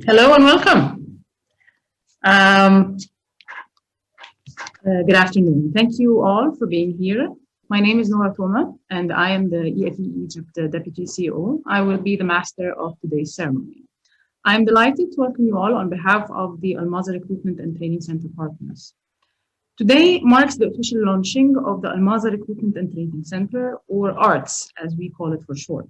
Hello and welcome. Good afternoon. Thank you all for being here. My name is Noura Toma, and I am the EFE-Egypt Deputy CEO. I will be the master of today's ceremony. I am delighted to welcome you all on behalf of the Almaza Recruitment and Training Centre partners. Today marks the official launching of the Almaza Recruitment and Training Centre, or ARTS, as we call it for short.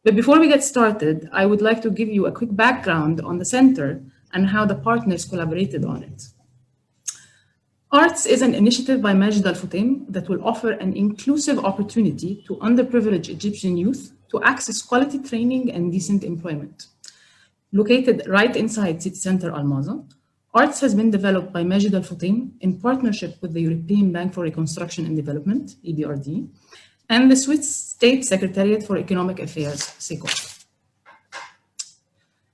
But before we get started, I would like to give you a quick background on the center and how the partners collaborated on it. ARTS is an initiative by Majid Al Futtaim that will offer an inclusive opportunity to underprivileged Egyptian youth to access quality training and decent employment. Located right inside City Centre Almaza, ARTS has been developed by Majid Al Futtaim in partnership with the European Bank for Reconstruction and Development, EBRD, and the Swiss State Secretariat for Economic Affairs, SECO.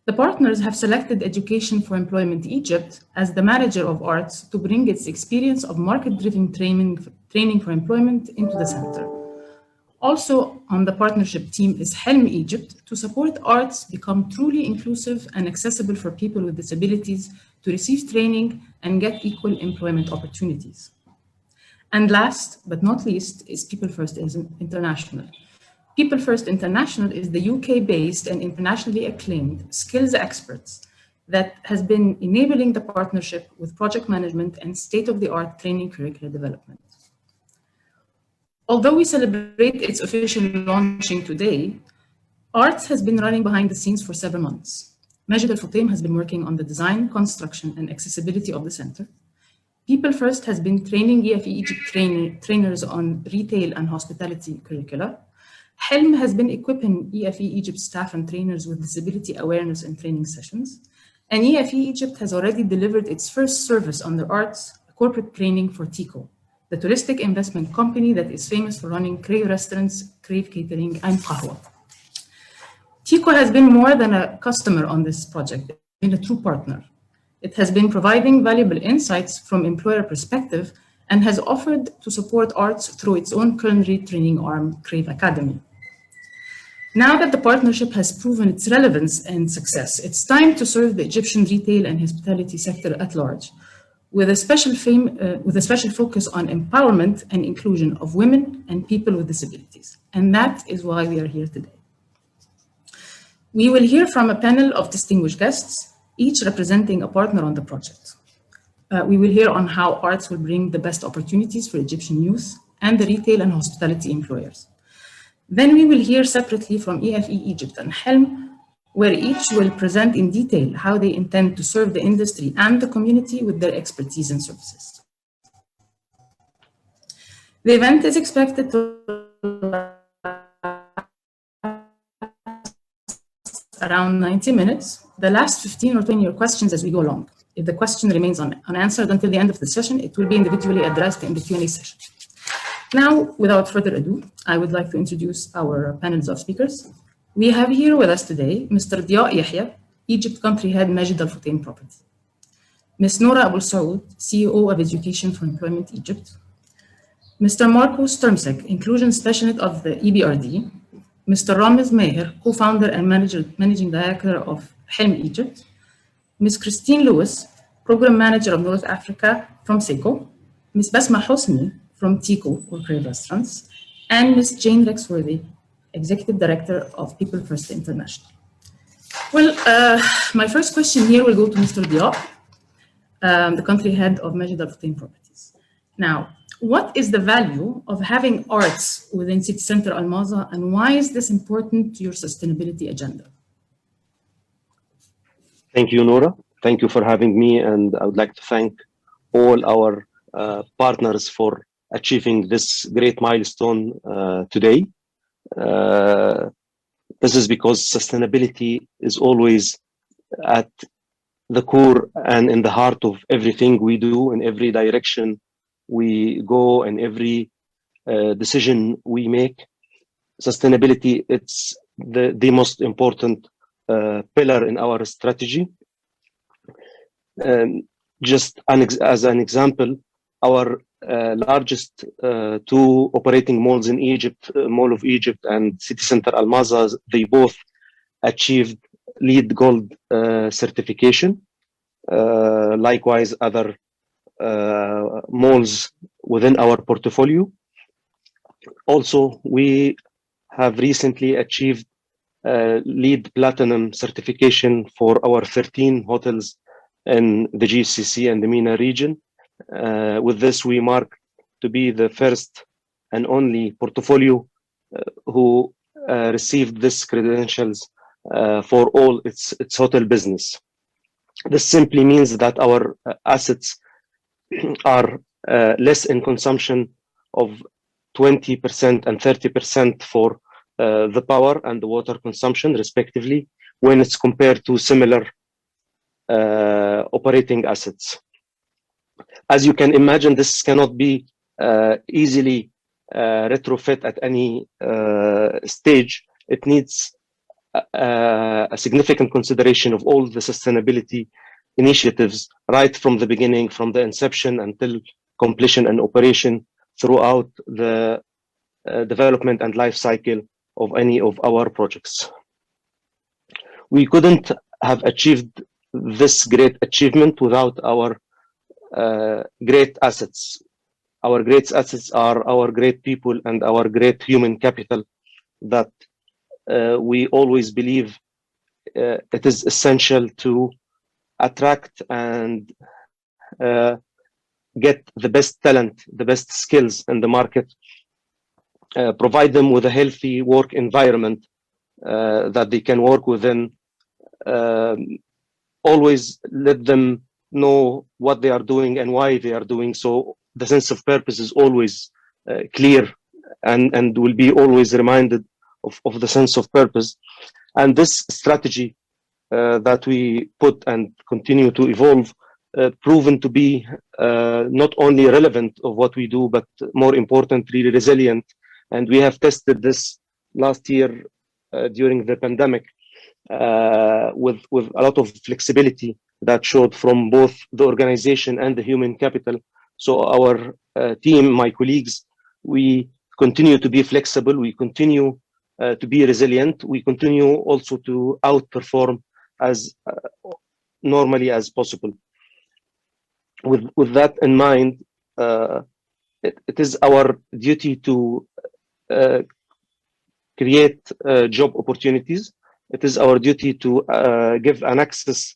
The partners have selected Education for Employment Egypt as the manager of ARTS to bring its experience of market-driven training for employment into the center. Also on the partnership team is Helm Egypt to support ARTS become truly inclusive and accessible for people with disabilities to receive training and get equal employment opportunities. And last but not least is People First International. People First International is the UK-based and internationally acclaimed skills experts that has been enabling the partnership with project management and state-of-the-art training curricula development. Although we celebrate its official launching today, ARTS has been running behind the scenes for several months. Majid Al Futtaim has been working on the design, construction, and accessibility of the center. People First has been training EFE-Egypt trainers on retail and hospitality curricula. Helm has been equipping EFE-Egypt staff and trainers with disability awareness and training sessions. And EFE-Egypt has already delivered its first service under ARTS, corporate training for TICO, the touristic investment company that is famous for running Crave restaurants, Crave catering, and Qahwa. TICO has been more than a customer on this project, it's been a true partner. It has been providing valuable insights from employer perspective and has offered to support ARTS through its own culinary training arm, Crave Academy. Now that the partnership has proven its relevance and success, it's time to serve the Egyptian retail and hospitality sector at large, with a special focus on empowerment and inclusion of women and people with disabilities. And that is why we are here today. We will hear from a panel of distinguished guests, each representing a partner on the project. We will hear on how ARTS will bring the best opportunities for Egyptian youth and the retail and hospitality employers. Then we will hear separately from EFE-Egypt and Helm, where each will present in detail how they intend to serve the industry and the community with their expertise and services. The event is expected to around 90 minutes. The last 15 or 20 questions as we go along. If the question remains unanswered until the end of the session, it will be individually addressed in the Q&A session. Now, without further ado, I would like to introduce our panels of speakers. We have here with us today Mr. Diya Yahya, Egypt Country Head, Majid Al Futtaim Property. Ms. Noura Abu Saud, CEO of Education for Employment Egypt. Mr. Marco Sturmsek, Inclusion Specialist of the EBRD. Mr. Ramiz Meher, co-founder and managing director of Helm Egypt. Ms. Christine Lewis, program manager of North Africa from SECO. Ms. Basma Hosni from TICO, or Crave Restaurants. And Ms. Jane Rexworthy, executive director of People First International. Well, my first question here will go to Mr. Diya, the country head of Majid Al Futtaim Properties. Now, what is the value of having ARTS within City Centre Almaza, and why is this important to your sustainability agenda? Thank you, Noura. Thank you for having me, and I would like to thank all our partners for achieving this great milestone today. This is because sustainability is always at the core and in the heart of everything we do, in every direction we go, and every decision we make. Sustainability, it's the most important pillar in our strategy. Just as an example, our largest two operating malls in Egypt, Mall of Egypt and City Centre Almaza, they both achieved LEED Gold certification. Likewise, other malls within our portfolio. Also, we have recently achieved LEED Platinum certification for our 13 hotels in the GCC and the MENA region. With this, we mark to be the first and only portfolio who received this credentials for all its hotel business. This simply means that our assets are less in consumption of 20% and 30% for the power and the water consumption, respectively, when it's compared to similar operating assets. As you can imagine, this cannot be easily retrofit at any stage. It needs a significant consideration of all the sustainability initiatives right from the beginning, from the inception until completion and operation throughout the development and life cycle of any of our projects. We couldn't have achieved this great achievement without our great assets. Our great assets are our great people and our great human capital that we always believe it is essential to attract and get the best talent, the best skills in the market, provide them with a healthy work environment that they can work within, always let them know what they are doing and why they are doing so. The sense of purpose is always clear and will be always reminded of the sense of purpose. And this strategy that we put and continue to evolve, proven to be not only relevant of what we do, but more importantly, resilient. And we have tested this last year during the pandemic with a lot of flexibility that showed from both the organization and the human capital. So our team, my colleagues, we continue to be flexible. We continue to be resilient. We continue also to outperform as normally as possible. With that in mind, it is our duty to create job opportunities. It is our duty to give an access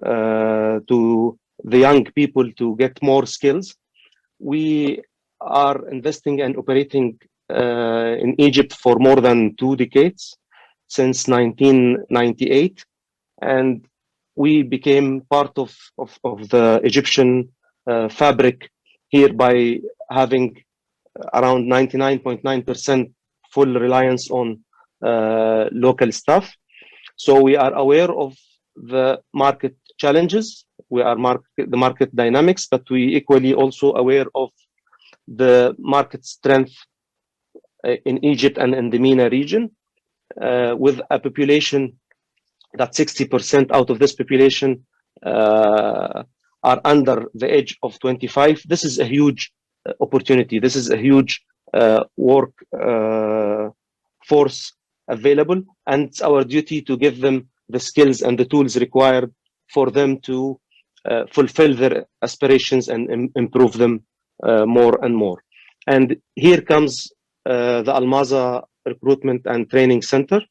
to the young people to get more skills. We are investing and operating in Egypt for more than 2 decades, since 1998. And we became part of the Egyptian fabric here by having around 99.9% full reliance on local staff. So we are aware of the market challenges, we are the market dynamics, but we equally also aware of the market strength in Egypt and in the MENA region, with a population that 60% out of this population are under the age of 25. This is a huge opportunity. This is a huge work force available, and it's our duty to give them the skills and the tools required for them to fulfill their aspirations and improve them more and more. And here comes the Almaza Recruitment and Training Centre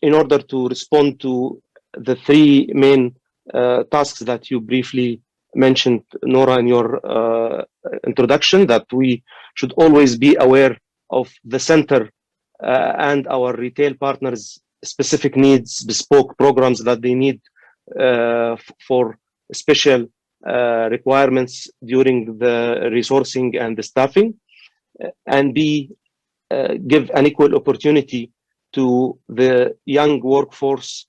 in order to respond to the 3 main tasks that you briefly mentioned, Nora, in your introduction, that we should always be aware of the center and our retail partners' specific needs, bespoke programs that they need for special requirements during the resourcing and the staffing, and give an equal opportunity to the young workforce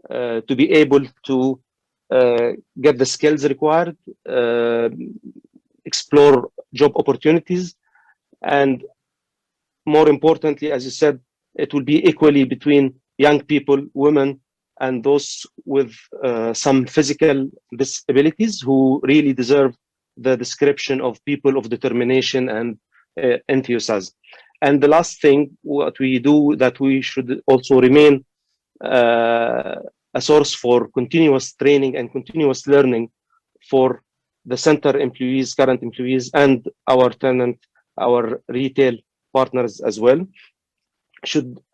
to be able to get the skills required, explore job opportunities, and more importantly, as you said, it will be equally between young people, women, and those with some physical disabilities who really deserve the description of people of determination and enthusiasm. And the last thing, what we do, that we should also remain a source for continuous training and continuous learning for the center employees, current employees, and our tenant, our retail partners as well.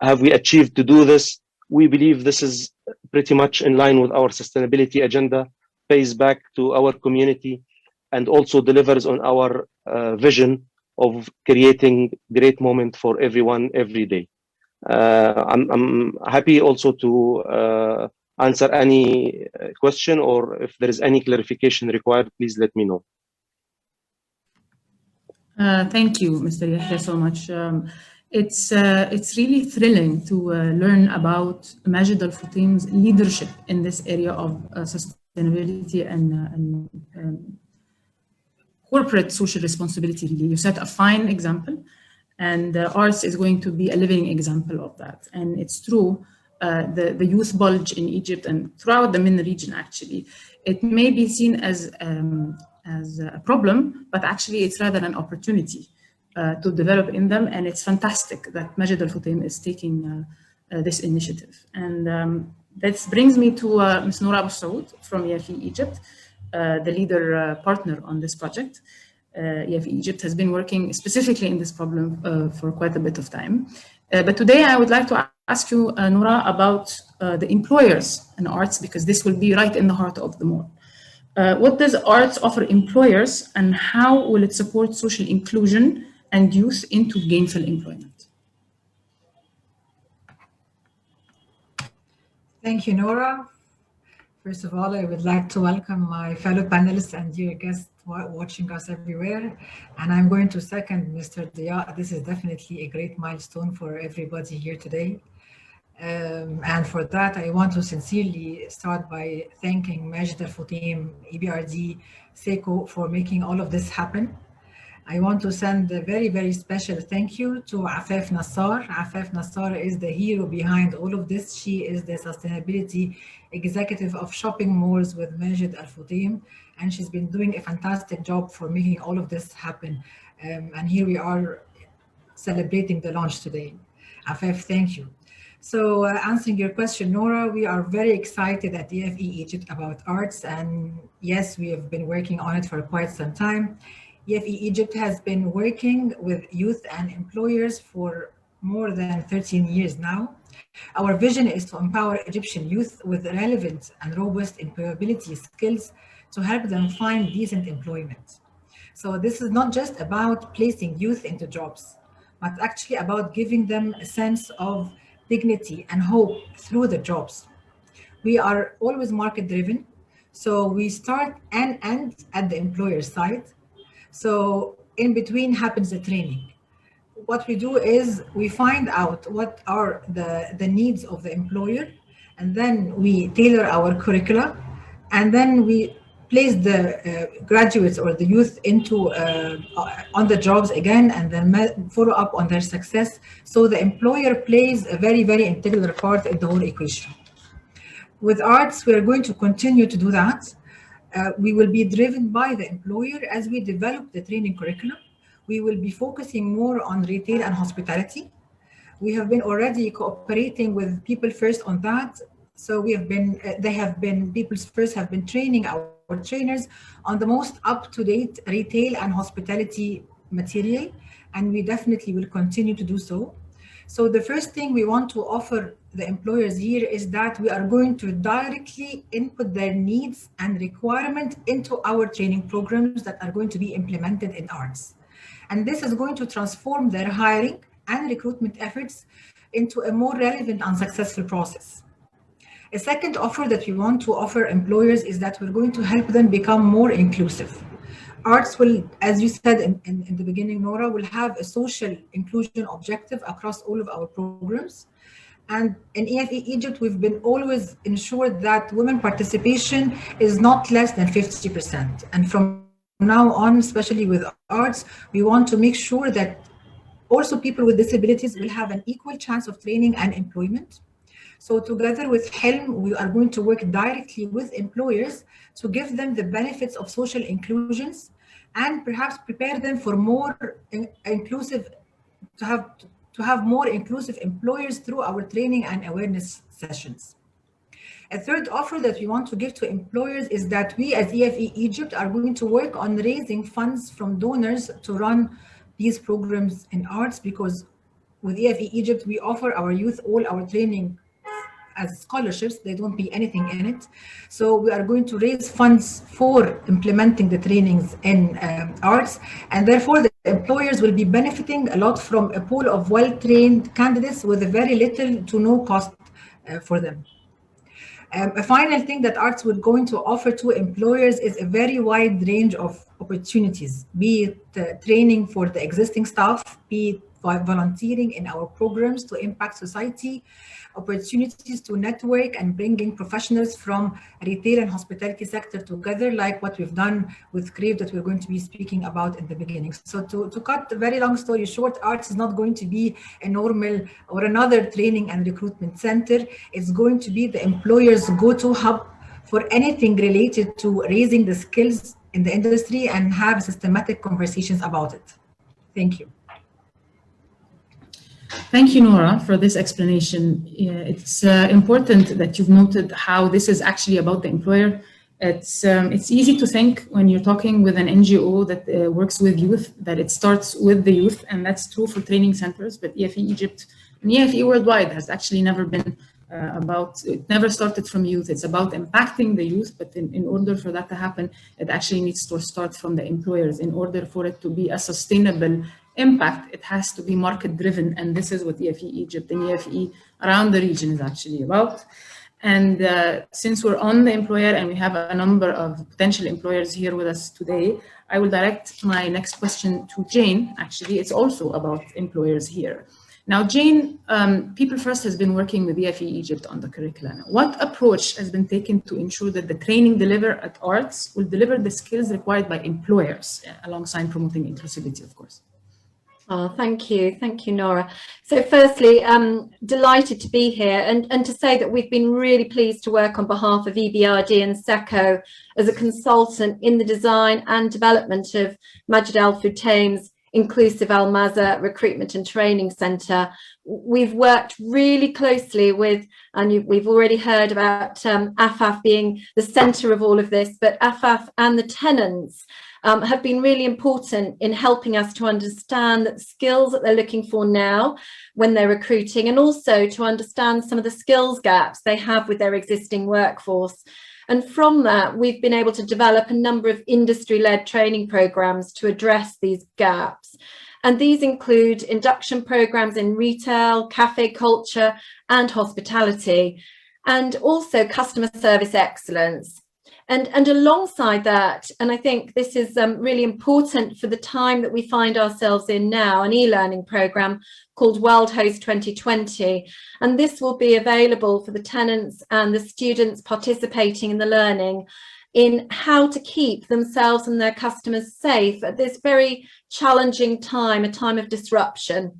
Have we achieved to do this? We believe this is pretty much in line with our sustainability agenda, pays back to our community, and also delivers on our vision of creating great moment for everyone every day. I'm happy also to answer any question, or if there is any clarification required, please let me know. Thank you, Mr. Yahya, so much. It's really thrilling to learn about Majid Al Futtaim's leadership in this area of sustainability and corporate social responsibility. Really, you set a fine example, and ARTS is going to be a living example of that. And it's true, the youth bulge in Egypt and throughout the MENA region, actually, it may be seen as a problem, but actually it's rather an opportunity to develop in them. And it's fantastic that Majid Al Futtaim is taking this initiative. And that brings me to Ms. Noura Abu Saud from EFE-Egypt, the leader partner on this project. EFE-Egypt has been working specifically in this problem for quite a bit of time. But today I would like to ask you, Noura, about the employers in ARTS, because this will be right in the heart of them all. What does ARTS offer employers, and how will it support social inclusion and youth into gainful employment? Thank you, Noura. First of all, I would like to welcome my fellow panelists and dear guests watching us everywhere. And I'm going to second Mr. Dia. This is definitely a great milestone for everybody here today. And for that, I want to sincerely start by thanking Majid Al Futtaim, EBRD, SECO for making all of this happen. I want to send a very, very special thank you to Afaf Nassar. Afaf Nassar is the hero behind all of this. She is the sustainability executive of shopping malls with Majid Al Futtaim, and she's been doing a fantastic job for making all of this happen. And here we are celebrating the launch today. Afaf, thank you. So answering your question, Noura, we are very excited at EFE-Egypt about ARTS, and yes, we have been working on it for quite some time. EFE-Egypt has been working with youth and employers for more than 13 years now. Our vision is to empower Egyptian youth with relevant and robust employability skills to help them find decent employment. So this is not just about placing youth into jobs, but actually about giving them a sense of dignity and hope through the jobs. We are always market driven, so we start and end at the employer side. So in between happens the training. What we do is we find out what are the needs of the employer, and then we tailor our curricula, and then we place the graduates or the youth into on the jobs again, and then follow up on their success. So the employer plays a very, very integral part in the whole equation. With ARTS, we are going to continue to do that. We will be driven by the employer as we develop the training curriculum. We will be focusing more on retail and hospitality. We have been already cooperating with People First on that. So we have been, People First have been training our trainers on the most up-to-date retail and hospitality material, and we definitely will continue to do so. So the first thing we want to offer the employers here is that we are going to directly input their needs and requirements into our training programs that are going to be implemented in ARTS. And this is going to transform their hiring and recruitment efforts into a more relevant and successful process. A second offer that we want to offer employers is that we're going to help them become more inclusive. ARTS will, as you said in the beginning, Noura, will have a social inclusion objective across all of our programs. And in EFE-Egypt, we've been always ensured that women participation is not less than 50%. And from now on, especially with ARTS, we want to make sure that also people with disabilities will have an equal chance of training and employment. So together with Helm, we are going to work directly with employers to give them the benefits of social inclusions and perhaps prepare them for more inclusive, to have to have more inclusive employers through our training and awareness sessions. A third offer that we want to give to employers is that we as EFE-Egypt are going to work on raising funds from donors to run these programs in arts, because with EFE-Egypt, we offer our youth all our training as scholarships. They don't pay anything in it. So we are going to raise funds for implementing the trainings in arts, and therefore the employers will be benefiting a lot from a pool of well-trained candidates with a very little to no cost for them. A final thing that arts would going to offer to employers is a very wide range of opportunities, be it training for the existing staff, be it volunteering in our programs to impact society, opportunities to network and bringing professionals from retail and hospitality sector together, like what we've done with Crave that we're going to be speaking about in the beginning. So to cut a very long story short, arts is not going to be a normal or another training and recruitment center. It's going to be the employer's go-to hub for anything related to raising the skills in the industry and have systematic conversations about it. Thank you. Thank you, Nora, for this explanation. It's important that you've noted how this is actually about the employer. It's easy to think when you're talking with an NGO that works with youth that it starts with the youth, and that's true for training centers, but EFE-Egypt and EFE worldwide has actually never been it never started from youth. It's about impacting the youth, but in order for that to happen, it actually needs to start from the employers. In order for it to be a sustainable impact, it has to be market driven, and this is what EFE-Egypt and EFE around the region is actually about. And since we're on the employer and we have a number of potential employers here with us today, I will direct my next question to Jane. Actually, it's also about employers here. Now, Jane, People First has been working with EFE-Egypt on the curriculum. What approach has been taken to ensure that the training delivered at arts will deliver the skills required by employers, alongside promoting inclusivity, of course? Oh, thank you, Nora. So firstly, delighted to be here and to say that we've been really pleased to work on behalf of EBRD and SECO as a consultant in the design and development of Majid Al Futtaim's Inclusive Almaza Recruitment and Training Centre. We've worked really closely with, and we've already heard about AFAF being the centre of all of this, but AFAF and the tenants have been really important in helping us to understand the skills that they're looking for now when they're recruiting, and also to understand some of the skills gaps they have with their existing workforce. And from that, we've been able to develop a number of industry-led training programs to address these gaps. And these include induction programs in retail, cafe culture, and hospitality, and also customer service excellence. And alongside that, and I think this is really important for the time that we find ourselves in now, an e-learning program called World Host 2020. And this will be available for the tenants and the students participating in the learning in how to keep themselves and their customers safe at this very challenging time, a time of disruption.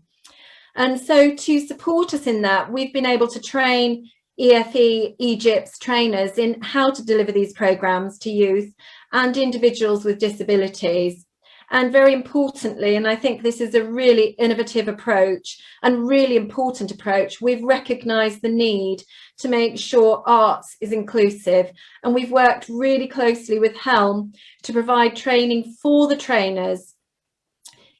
And so to support us in that, we've been able to train EFE-Egypt's trainers in how to deliver these programs to youth and individuals with disabilities. And very importantly, and I think this is a really innovative approach and really important approach, we've recognised the need to make sure arts is inclusive. And we've worked really closely with Helm to provide training for the trainers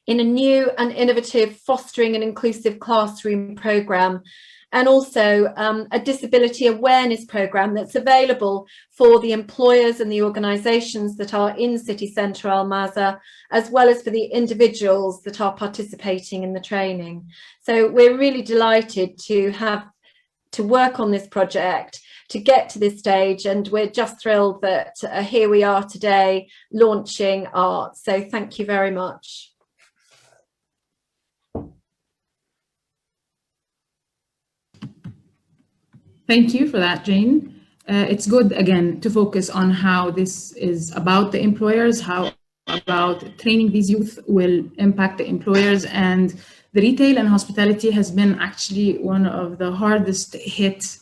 in a new and innovative fostering and inclusive classroom programme, and also a disability awareness programme that's available for the employers and the organisations that are in City Centre Almaza, as well as for the individuals that are participating in the training. So we're really delighted to have to work on this project, to get to this stage, and we're just thrilled that here we are today launching art. So thank you very much. Thank you for that, Jane. It's good, again, to focus on how this is about the employers, how about training these youth will impact the employers. And the retail and hospitality has been actually one of the hardest hit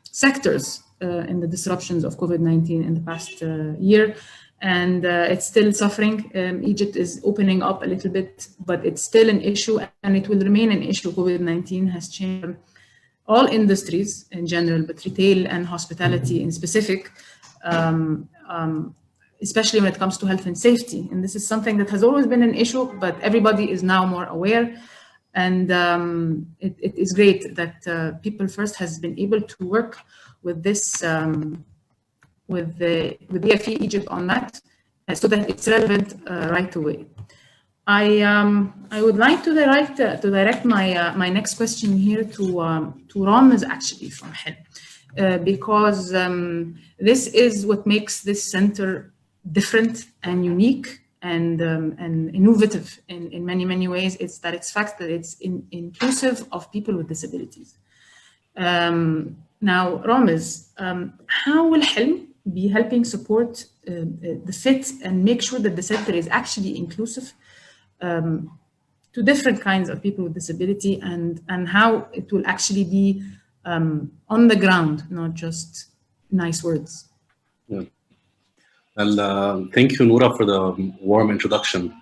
sectors in the disruptions of COVID-19 in the past year. and it's still suffering. Egypt is opening up a little bit, but it's still an issue, and it will remain an issue. COVID-19 has changed all industries in general, but retail and hospitality in specific, especially when it comes to health and safety. And this is something that has always been an issue, but everybody is now more aware. And it is great that People First has been able to work with this, with the EFE-Egypt on that, so that it's relevant right away. I would like to direct my next question here to Ramez, actually, from Helm, because this is what makes this center different and unique and innovative in many ways. It's that it's fact that it's inclusive of people with disabilities. Now, Ramez, how will Helm be helping support the fit and make sure that the center is actually inclusive to different kinds of people with disability, and how it will actually be on the ground, not just nice words? Yeah. Well, thank you, Noura, for the warm introduction.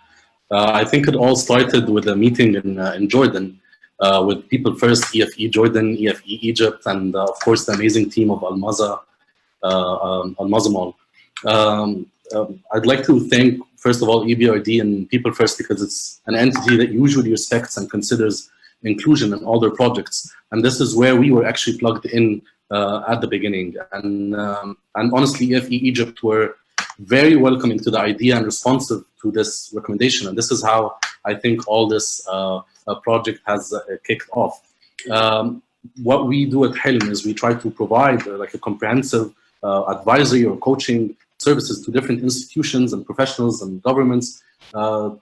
I think it all started with a meeting in Jordan with People First, EFE Jordan, EFE Egypt, and of course the amazing team of Almaza Mall. I'd like to thank, first of all, EBRD and People First, because it's an entity that usually respects and considers inclusion in all their projects. And this is where we were actually plugged in at the beginning. And honestly, EFE-Egypt were very welcoming to the idea and responsive to this recommendation. And this is how I think all this project has kicked off. What we do at Helm is we try to provide like a comprehensive advisory or coaching services to different institutions and professionals and governments to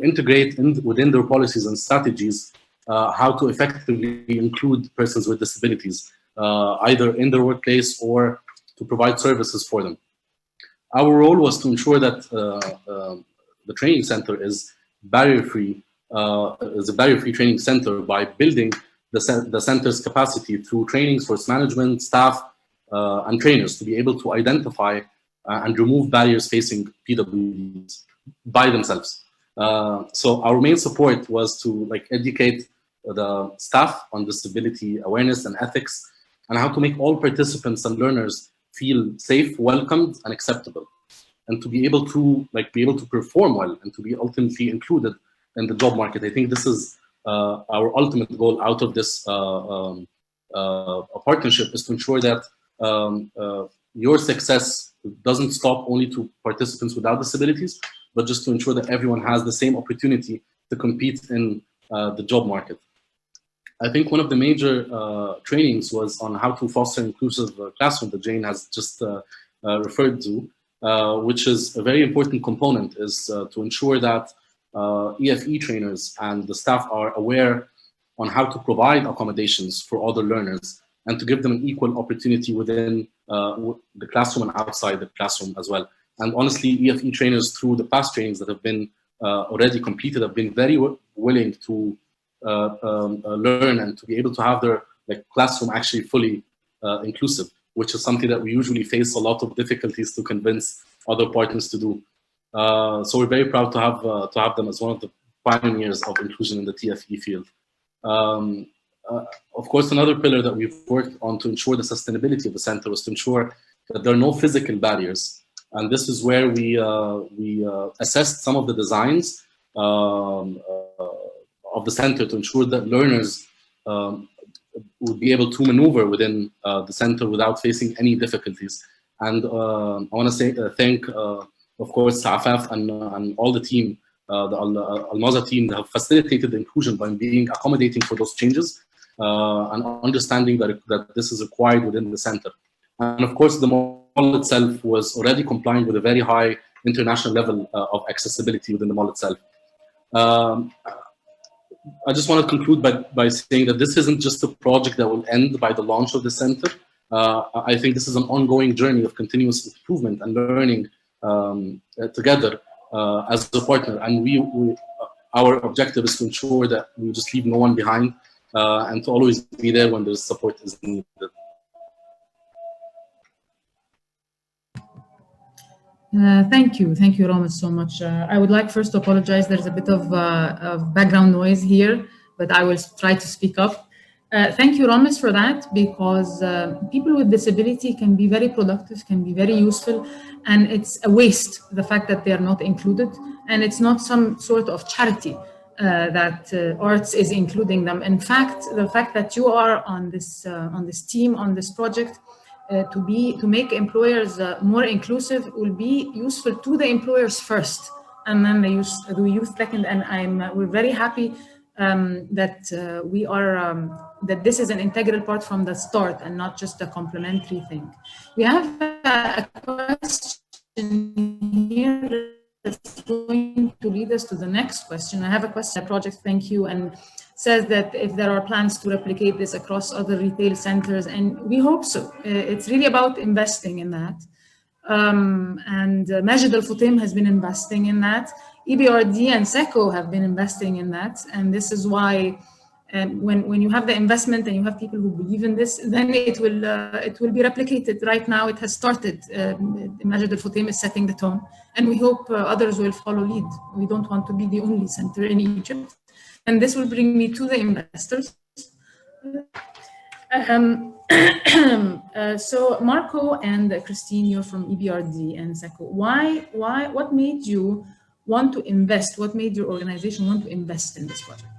integrate within their policies and strategies how to effectively include persons with disabilities, either in their workplace or to provide services for them. Our role was to ensure that the training center is barrier-free, is a barrier-free training center by building the center's capacity through trainings for its management, staff, and trainers to be able to identify and remove barriers facing PWDs by themselves. So our main support was to educate the staff on disability awareness and ethics, and how to make all participants and learners feel safe, welcomed, and acceptable, and to be able to perform well and to be ultimately included in the job market. I think this is our ultimate goal out of this partnership, is to ensure that your success doesn't stop only to participants without disabilities, but just to ensure that everyone has the same opportunity to compete in the job market. I think one of the major trainings was on how to foster an inclusive classroom that Jane has just referred to, which is a very important component, is to ensure that EFE trainers and the staff are aware on how to provide accommodations for other learners and to give them an equal opportunity within the classroom and outside the classroom as well. And honestly, EFE trainers, through the past trainings that have been already completed, have been very willing to learn and to be able to have their classroom actually fully inclusive, which is something that we usually face a lot of difficulties to convince other partners to do. So we're very proud to have them as one of the pioneers of inclusion in the TFE field. Of course, another pillar that we've worked on to ensure the sustainability of the center was to ensure that there are no physical barriers. And this is where we assessed some of the designs of the center to ensure that learners would be able to maneuver within the center without facing any difficulties. And I want to say thank, of course, Afaf and all the team, the Almaza team, that have facilitated the inclusion by being accommodating for those changes and understanding that this is required within the center. And of course, the mall itself was already complying with a very high international level of accessibility within the mall itself. I just want to conclude by saying that this isn't just a project that will end by the launch of the center. I think this is an ongoing journey of continuous improvement and learning together as a partner. And our objective is to ensure that we just leave no one behind and to always be there when the support is needed. Thank you, Ramesh, so much. I would like first to apologize. There's a bit of background noise here, but I will try to speak up. Thank you, Ramesh, for that, because people with disability can be very productive, can be very useful, and it's a waste, the fact that they are not included, and it's not some sort of charity that ARTS is including them. In fact, the fact that you are on this team, on this project, to make employers more inclusive will be useful to the employers first, and then the youth second. And we're very happy that we are that this is an integral part from the start and not just a complementary thing. We have a question here that's going to lead us to the next question. I have a question, project, thank you, and says that if there are plans to replicate this across other retail centers, and we hope so. It's really about investing in that. And Majid Al Futtaim has been investing in that. EBRD and SECO have been investing in that. And this is why when you have the investment and you have people who believe in this, then it will be replicated. Right now it has started. Majid Al Futtaim is setting the tone, and we hope others will follow lead. We don't want to be the only center in Egypt. And this will bring me to the investors. So Marco and Christine, you're from EBRD and SECO. What made you want to invest? What made your organization want to invest in this project?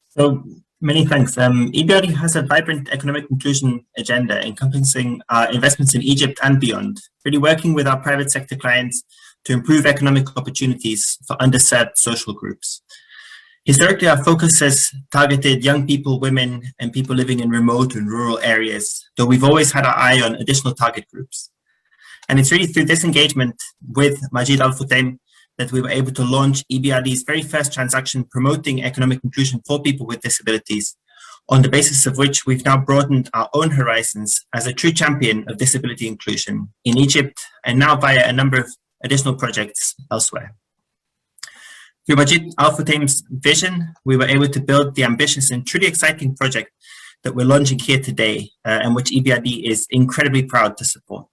So many thanks. EBRD has a vibrant economic inclusion agenda encompassing investments in Egypt and beyond, really working with our private sector clients to improve economic opportunities for underserved social groups. Historically, our focus has targeted young people, women, and people living in remote and rural areas, though we've always had our eye on additional target groups. And it's really through this engagement with Majid Al Futtaim that we were able to launch EBRD's very first transaction promoting economic inclusion for people with disabilities, on the basis of which we've now broadened our own horizons as a true champion of disability inclusion in Egypt, and now via a number of additional projects elsewhere. Through Majid Al Futtaim's vision, we were able to build the ambitious and truly exciting project that we're launching here today, and which EBRD is incredibly proud to support.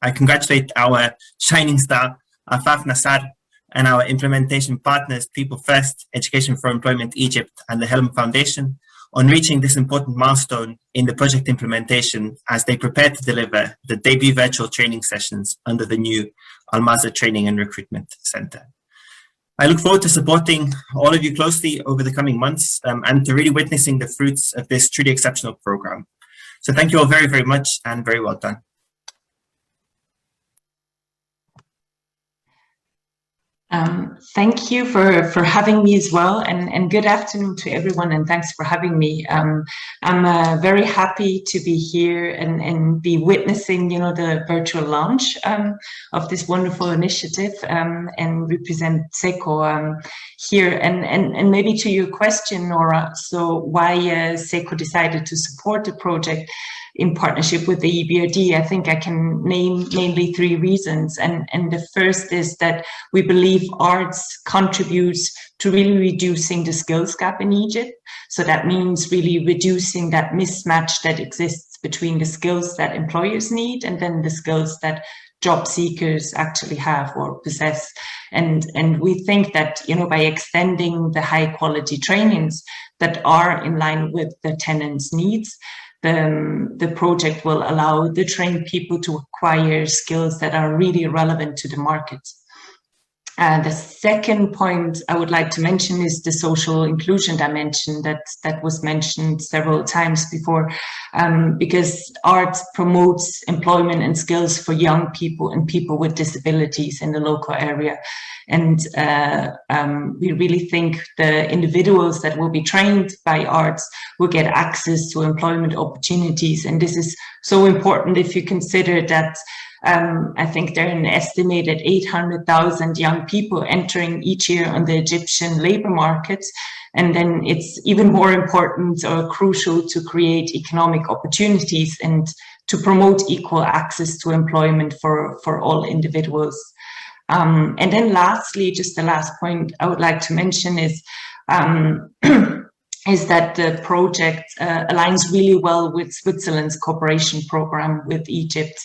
I congratulate our shining star, Afaf Nassar, and our implementation partners, People First, Education for Employment Egypt, and the Helm Foundation, on reaching this important milestone in the project implementation as they prepare to deliver the debut virtual training sessions under the new Almaza Training and Recruitment Centre. I look forward to supporting all of you closely over the coming months and to really witnessing the fruits of this truly exceptional program. So thank you all very, very much, and very well done. Thank you for having me as well, and good afternoon to everyone, and thanks for having me. I'm very happy to be here and be witnessing, the virtual launch of this wonderful initiative and represent SECO here. And maybe to your question, Nora, so why SECO decided to support the project in partnership with the EBRD, I think I can name mainly three reasons. And the first is that we believe arts contributes to really reducing the skills gap in Egypt. So that means really reducing that mismatch that exists between the skills that employers need and then the skills that job seekers actually have or possess. And we think that, by extending the high quality trainings that are in line with the tenants' needs, the project will allow the trained people to acquire skills that are really relevant to the market. The second point I would like to mention is the social inclusion dimension that was mentioned several times before, because art promotes employment and skills for young people and people with disabilities in the local area. And we really think the individuals that will be trained by arts will get access to employment opportunities. And this is so important if you consider that I think there are an estimated 800,000 young people entering each year on the Egyptian labor market. And then it's even more important or crucial to create economic opportunities and to promote equal access to employment for all individuals. And then lastly, just the last point I would like to mention is that the project aligns really well with Switzerland's cooperation program with Egypt.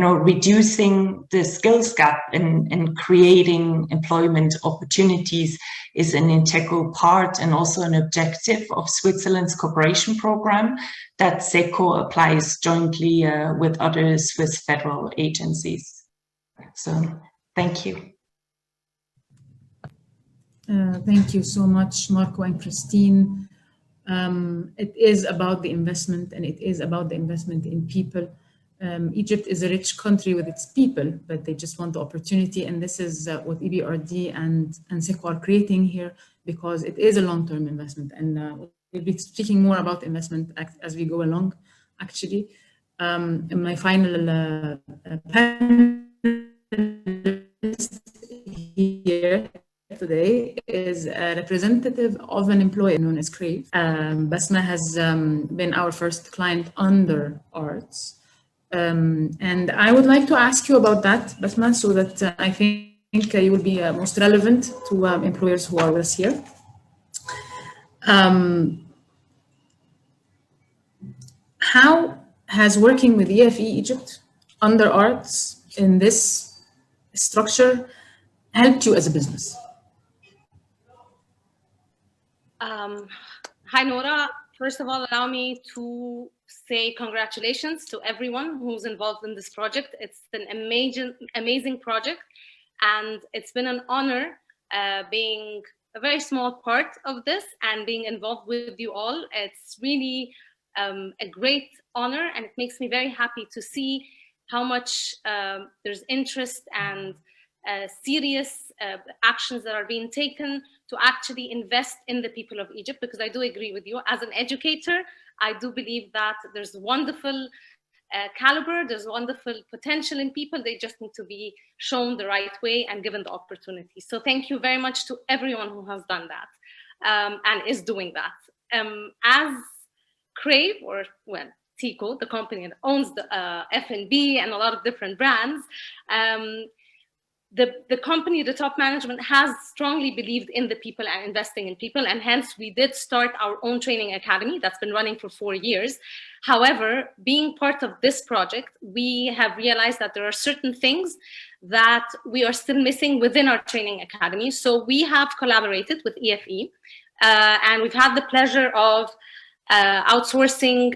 reducing the skills gap and creating employment opportunities is an integral part and also an objective of Switzerland's cooperation program that SECO applies jointly with other Swiss federal agencies. So, thank you. Thank you so much, Marco and Christine. It is about the investment, and it is about the investment in people. Egypt is a rich country with its people, but they just want the opportunity, and this is what EBRD and SECO are creating here, because it is a long-term investment, and we'll be speaking more about investment as we go along, actually. In my final panelist here today is a representative of an employer known as Crave. Basma has been our first client under ARTS. And I would like to ask you about that, Basma, so that I think you will be most relevant to employers who are with us here. How has working with EFE-Egypt under ARTS in this structure helped you as a business? Hi, Nora. First of all, allow me to say congratulations to everyone who's involved in this project. It's an amazing project, and it's been an honor being a very small part of this and being involved with you all. It's really a great honor, and it makes me very happy to see how much there's interest and serious actions that are being taken to actually invest in the people of Egypt, because I do agree with you. As an educator, I do believe that there's wonderful caliber, there's wonderful potential in people. They just need to be shown the right way and given the opportunity. So thank you very much to everyone who has done that and is doing that. As Crave, or well, Tico, the company that owns the F&B and a lot of different brands, the company, the top management has strongly believed in the people and investing in people, and hence we did start our own training academy that's been running for 4 years. However, being part of this project, we have realized that there are certain things that we are still missing within our training academy. So we have collaborated with EFE, and we've had the pleasure of outsourcing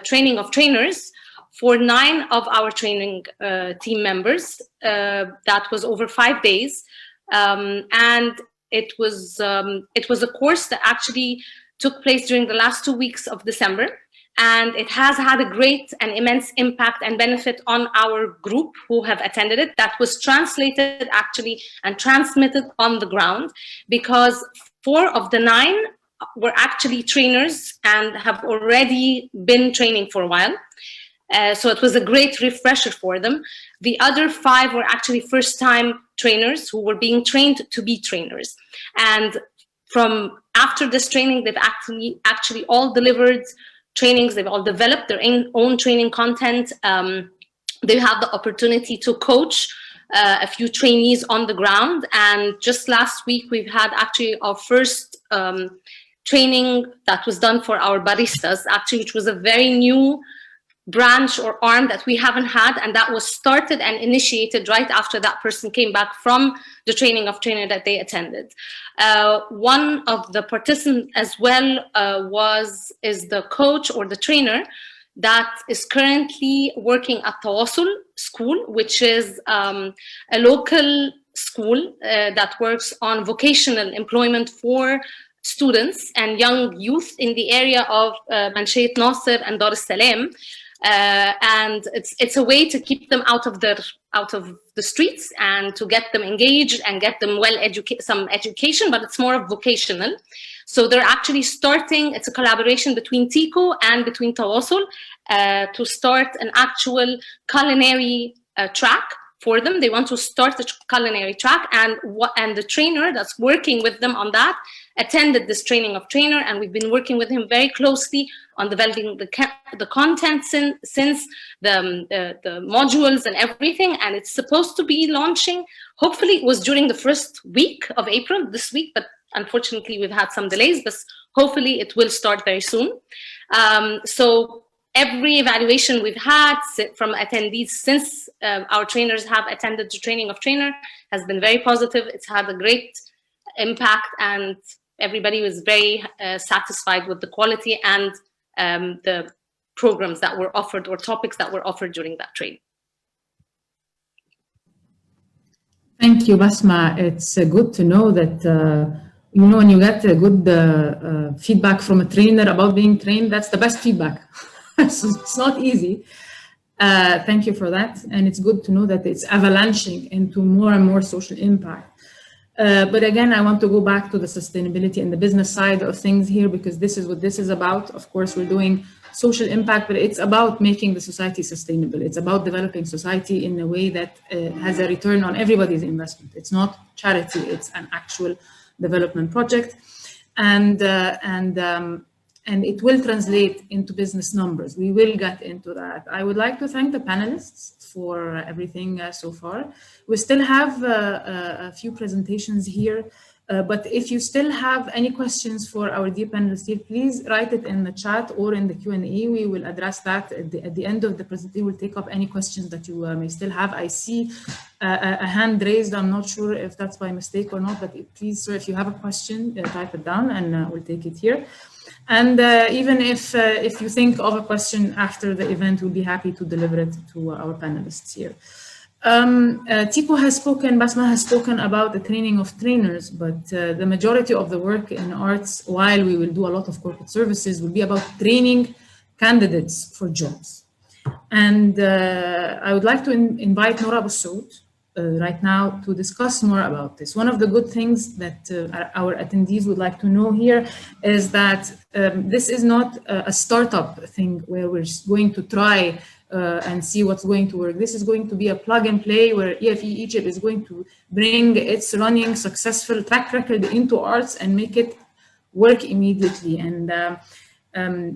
training of trainers for 9 of our training team members. That was over 5 days, and it was a course that actually took place during the last 2 weeks of December, and it has had a great and immense impact and benefit on our group who have attended it. That was translated actually and transmitted on the ground, because 4 of the 9 were actually trainers and have already been training for a while. So it was a great refresher for them. The other 5 were actually first-time trainers who were being trained to be trainers. And from after this training, they've actually all delivered trainings. They've all developed their own training content. They have the opportunity to coach a few trainees on the ground. And just last week, we've had actually our first training that was done for our baristas, actually, which was a very new branch or arm that we haven't had, and that was started and initiated right after that person came back from the training of trainer that they attended. One of the participants as well is the coach or the trainer that is currently working at Tawasul School, which is a local school that works on vocational employment for students and young youth in the area of Manshayat Nasser and Dar es Salaam. And it's a way to keep them out of the streets and to get them engaged and get them some education, but it's more of vocational. So they're actually starting, it's a collaboration between Tico and between Tawasul to start an actual culinary track for them. They want to start a culinary track, and the trainer that's working with them on that attended this training of trainer, and we've been working with him very closely on developing the content since the modules and everything, and it's supposed to be launching. Hopefully it was during the first week of April, this week, but unfortunately we've had some delays, but hopefully it will start very soon. So every evaluation we've had from attendees since our trainers have attended the training of trainer has been very positive. It's had a great impact, and everybody was very satisfied with the quality and the programs that were offered or topics that were offered during that training. Thank you, Basma. It's good to know that, you know, when you get a good feedback from a trainer about being trained, that's the best feedback. It's not easy. Thank you for that. And it's good to know that it's avalanching into more and more social impact. But again, I want to go back to the sustainability and the business side of things here, because this is what this is about. Of course, we're doing social impact, but it's about making the society sustainable. It's about developing society in a way that has a return on everybody's investment. It's not charity, it's an actual development project. And it will translate into business numbers. We will get into that. I would like to thank the panelists for everything so far. We still have a few presentations here, but if you still have any questions for our dear panelists here, please write it in the chat or in the Q&A. We will address that at the end of the presentation. We'll take up any questions that you may still have. I see a hand raised. I'm not sure if that's by mistake or not, but please, sir, if you have a question, type it down and we'll take it here. And even if you think of a question after the event, we'll be happy to deliver it to our panelists here. Tiko has spoken, Basma has spoken about the training of trainers, but the majority of the work in arts, while we will do a lot of corporate services, will be about training candidates for jobs. And I would like to invite Nora Bussoud right now to discuss more about this. One of the good things that our attendees would like to know here is that this is not a startup thing where we're going to try and see what's going to work. This is going to be a plug and play where EFE-Egypt is going to bring its running successful track record into arts and make it work immediately. And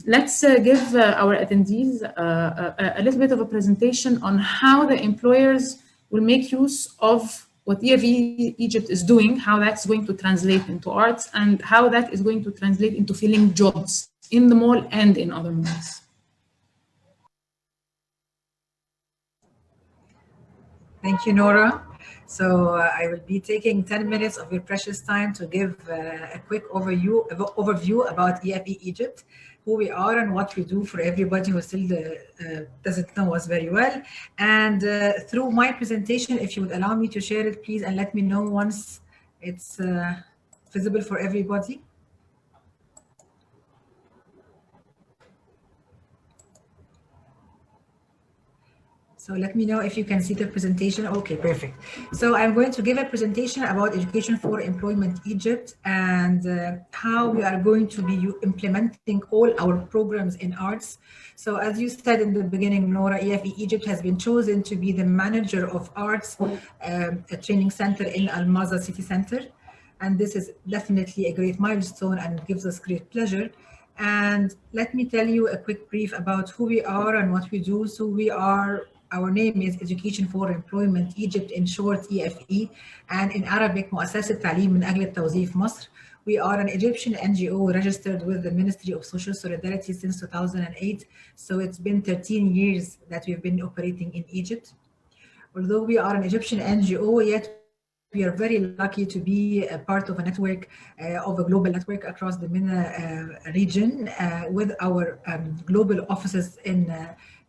let's give our attendees a little bit of a presentation on how the employers will make use of what EFE-Egypt is doing, how that's going to translate into arts, and how that is going to translate into filling jobs in the mall and in other malls. Thank you, Nora. So I will be taking 10 minutes of your precious time to give a quick overview about EFE-Egypt, who we are and what we do for everybody who still doesn't know us very well. And through my presentation, if you would allow me to share it, please, and let me know once it's visible for everybody. So let me know if you can see the presentation. Okay, perfect. So I'm going to give a presentation about Education for Employment Egypt and how we are going to be implementing all our programs in arts. So as you said in the beginning, Nora, EFE-Egypt has been chosen to be the manager of arts a training center in Almaza City Centre. And this is definitely a great milestone and gives us great pleasure. And let me tell you a quick brief about who we are and what we do. So our name is Education for Employment Egypt, in short EFE, and in Arabic مؤسسة تعليم من أجل التوظيف مصر. We are an Egyptian NGO registered with the Ministry of Social Solidarity since 2008. So it's been 13 years that we've been operating in Egypt. Although we are an Egyptian NGO, yet we are very lucky to be a part of a network, of a global network across the MENA region with our global offices in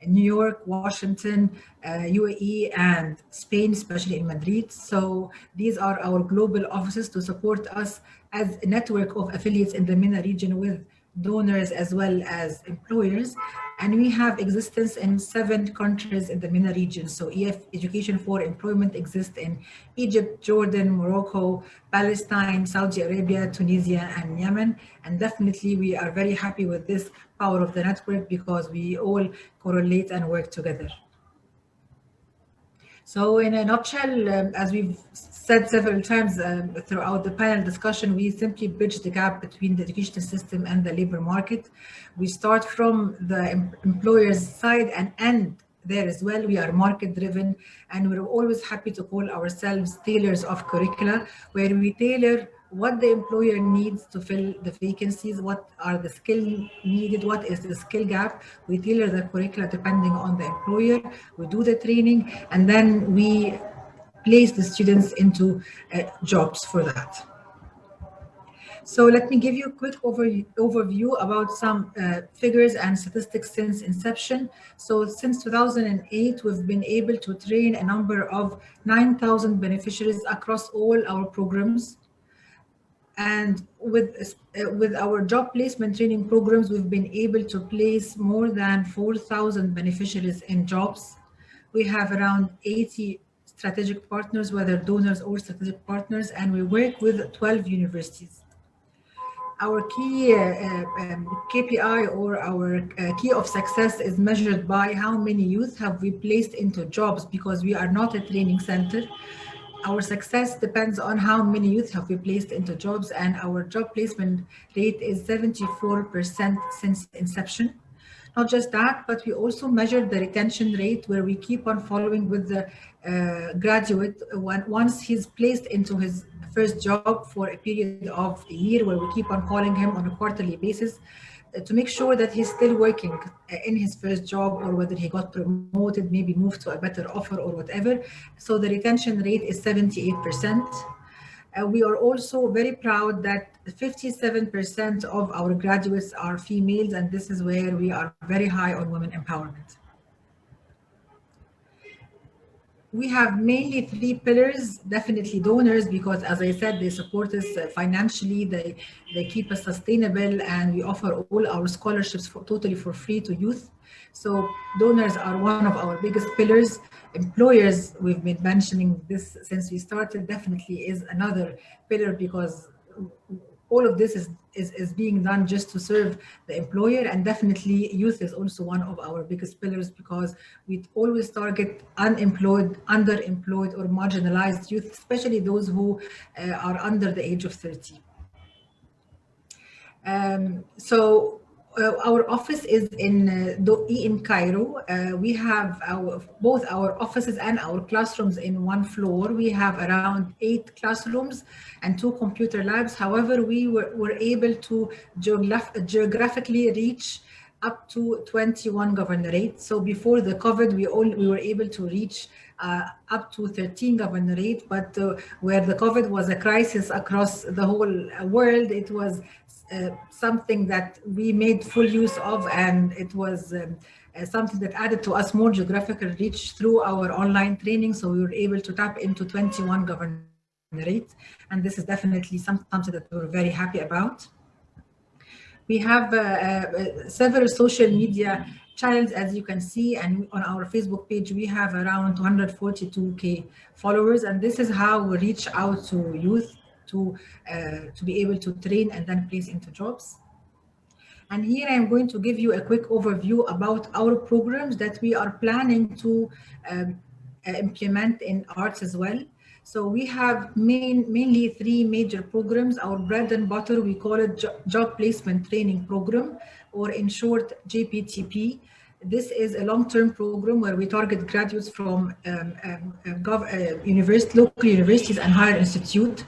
New York, Washington, UAE, and Spain, especially in Madrid. So these are our global offices to support us as a network of affiliates in the MENA region with donors as well as employers. And we have existence in 7 countries in the MENA region. So Education for Employment exists in Egypt, Jordan, Morocco, Palestine, Saudi Arabia, Tunisia, and Yemen. And definitely we are very happy with this power of the network because we all correlate and work together. So in a nutshell, as we've said several times throughout the panel discussion, we simply bridge the gap between the education system and the labor market. We start from the employer's side and end there as well. We are market driven, and we're always happy to call ourselves tailors of curricula, where we tailor what the employer needs to fill the vacancies, what are the skills needed, what is the skill gap. We tailor the curricula depending on the employer, we do the training, and then we place the students into jobs for that. So let me give you a quick overview about some figures and statistics since inception. So since 2008, we've been able to train a number of 9,000 beneficiaries across all our programs. And with our job placement training programs, we've been able to place more than 4,000 beneficiaries in jobs. We have around 80 strategic partners, whether donors or strategic partners, and we work with 12 universities. Our key KPI or our key of success is measured by how many youth have we placed into jobs, because we are not a training center. Our success depends on how many youth have we placed into jobs, and our job placement rate is 74% since inception. Not just that, but we also measure the retention rate, where we keep on following with the graduate once he's placed into his first job for a period of a year, where we keep on calling him on a quarterly basis to make sure that he's still working in his first job, or whether he got promoted, maybe moved to a better offer or whatever. So the retention rate is 78%. We are also very proud that 57% of our graduates are females, and this is where we are very high on women empowerment. We have mainly 3 pillars. Definitely donors, because as I said, they support us financially, they keep us sustainable, and we offer all our scholarships totally for free to youth. So donors are one of our biggest pillars. Employers, we've been mentioning this since we started, definitely is another pillar, because all of this is being done just to serve the employer. And definitely youth is also one of our biggest pillars, because we always target unemployed, underemployed, or marginalized youth, especially those who are under the age of 30. Our office is in Cairo. We have both our offices and our classrooms in one floor. We have around 8 classrooms and 2 computer labs. However, we were able to geographically reach up to 21 governorates. So before the COVID, we were able to reach up to 13 governorates, but where the COVID was a crisis across the whole world, it was something that we made full use of, and it was something that added to us more geographical reach through our online training. So we were able to tap into 21 governorates, and this is definitely something that we're very happy about. We have several social media channels, as you can see, and on our Facebook page, we have around 242K followers, and this is how we reach out to youth to be able to train and then place into jobs. And here I am going to give you a quick overview about our programs that we are planning to implement in arts as well. So we have mainly 3 major programs. Our bread and butter, we call it Job Placement Training Program, or in short, JPTP. This is a long-term program where we target graduates from local universities and higher institutes.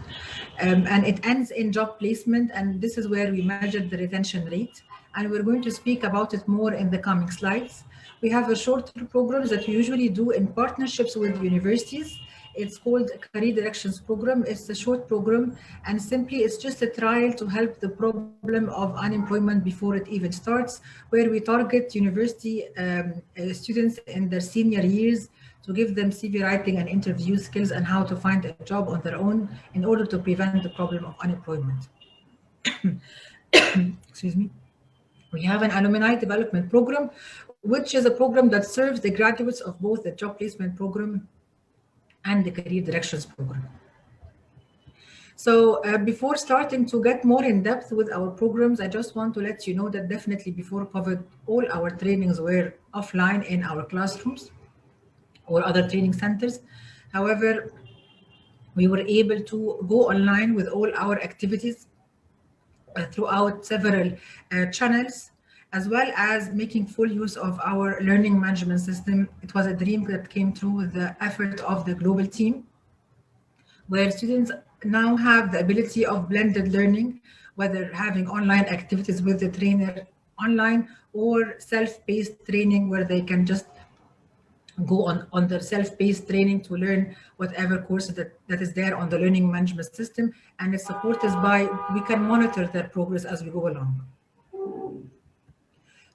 And it ends in job placement, and this is where we measure the retention rate. And we're going to speak about it more in the coming slides. We have a shorter programs that we usually do in partnerships with universities. It's called Redirections Program. It's a short program, and simply it's just a trial to help the problem of unemployment before it even starts, where we target university students in their senior years to give them CV writing and interview skills and how to find a job on their own in order to prevent the problem of unemployment. Excuse me. We have an alumni development program, which is a program that serves the graduates of both the job placement program and the career directions program. So before starting to get more in depth with our programs, I just want to let you know that definitely before COVID, all our trainings were offline in our classrooms or other training centers. However, we were able to go online with all our activities throughout several channels, as well as making full use of our learning management system. It was a dream that came through with the effort of the global team, where students now have the ability of blended learning, whether having online activities with the trainer online or self-paced training where they can just go on their self-paced training to learn whatever course that is there on the learning management system, and it's supported by, we can monitor their progress as we go along.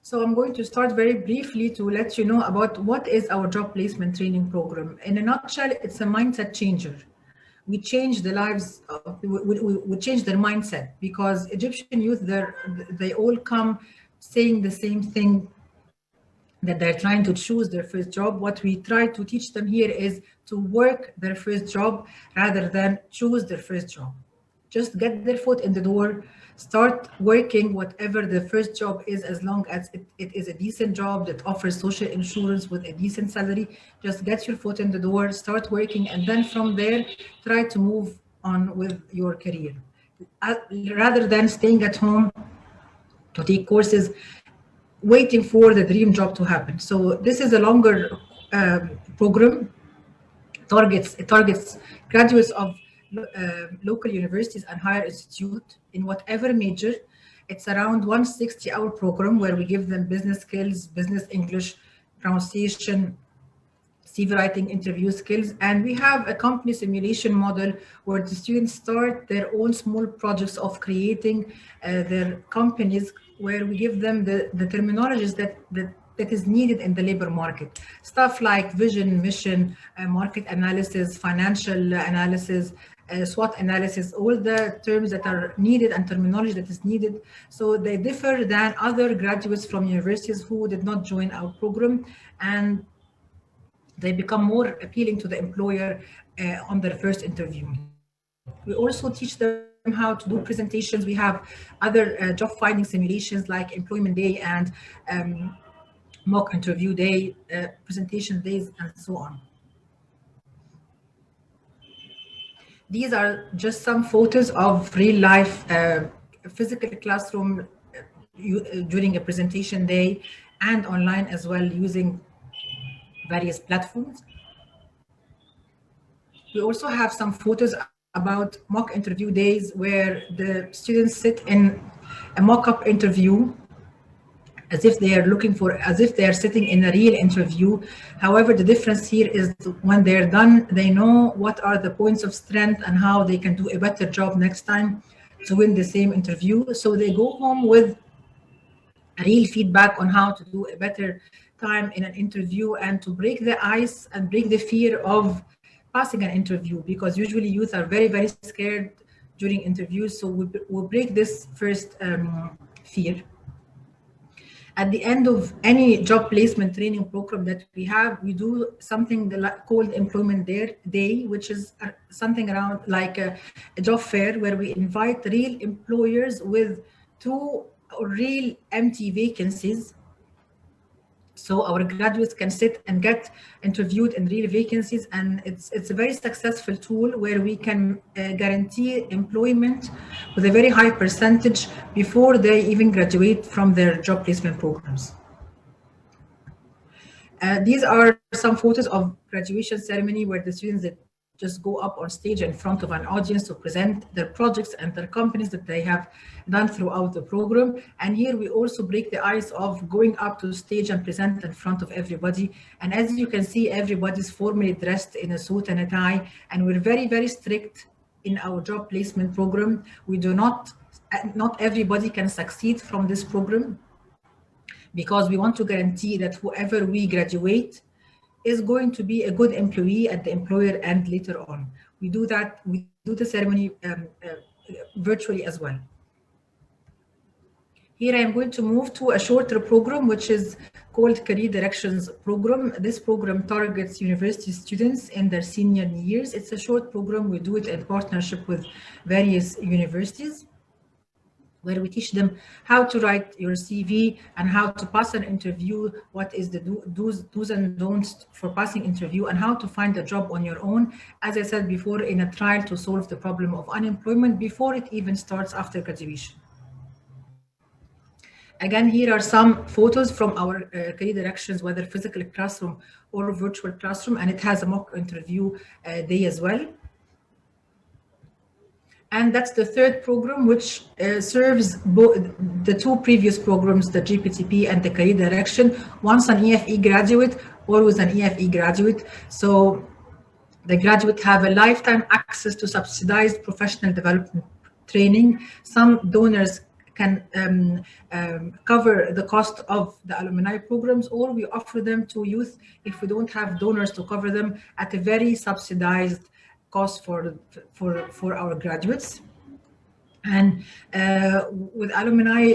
So I'm going to start very briefly to let you know about what is our job placement training program. In a nutshell, it's a mindset changer. We change the lives, we change their mindset, because Egyptian youth, they all come saying the same thing, that they're trying to choose their first job. What we try to teach them here is to work their first job rather than choose their first job. Just get their foot in the door, start working whatever the first job is, as long as it is a decent job that offers social insurance with a decent salary. Just get your foot in the door, start working, and then from there, try to move on with your career. Rather than staying at home to take courses, waiting for the dream job to happen. So this is a longer program. It targets graduates of local universities and higher institute in whatever major. It's around 160-hour program where we give them business skills, business English, pronunciation, CV writing, interview skills. And we have a company simulation model where the students start their own small projects of creating their companies, where we give them the terminologies that is needed in the labor market. Stuff like vision, mission, market analysis, financial analysis, SWOT analysis, all the terms that are needed and terminology that is needed. So they differ than other graduates from universities who did not join our program, and they become more appealing to the employer on their first interview. We also teach them how to do presentations. We have other job finding simulations like employment day and mock interview day, presentation days, and so on. These are just some photos of real life physical classroom during a presentation day, and online as well, using various platforms. We also have some photos about mock interview days where the students sit in a mock-up interview as if they are sitting in a real interview. However, the difference here is when they're done, they know what are the points of strength and how they can do a better job next time to win the same interview. So they go home with real feedback on how to do a better time in an interview, and to break the ice and break the fear of passing an interview, because usually youth are very, very scared during interviews. So we'll break this first fear. At the end of any job placement training program that we have, we do something called Employment Day, which is something around like a job fair where we invite real employers with 2 real empty vacancies. So our graduates can sit and get interviewed in real vacancies, and it's a very successful tool where we can guarantee employment with a very high percentage before they even graduate from their job placement programs. These are some photos of graduation ceremony where the students that just go up on stage in front of an audience to present their projects and their companies that they have done throughout the program. And here we also break the ice of going up to stage and present in front of everybody. And as you can see, everybody's formally dressed in a suit and a tie, and we're very, very strict in our job placement program. We do not everybody can succeed from this program, because we want to guarantee that whoever we graduate is going to be a good employee at the employer and later on. We do the ceremony virtually as well. Here I am going to move to a shorter program, which is called Career Directions Program. This program targets university students in their senior years. It's a short program. We do it in partnership with various universities, where we teach them how to write your CV and how to pass an interview, what is the do's and don'ts for passing interview, and how to find a job on your own, as I said before, in a trial to solve the problem of unemployment before it even starts after graduation. Again, here are some photos from our career directions, whether physical classroom or virtual classroom, and it has a mock interview day as well. And that's the third program, which serves the two previous programs, the GPTP and the Career Direction. Once an EFE graduate, always an EFE graduate. So the graduate have a lifetime access to subsidized professional development training. Some donors can cover the cost of the alumni programs, or we offer them to youth if we don't have donors to cover them at a very subsidized cost for our graduates. And with alumni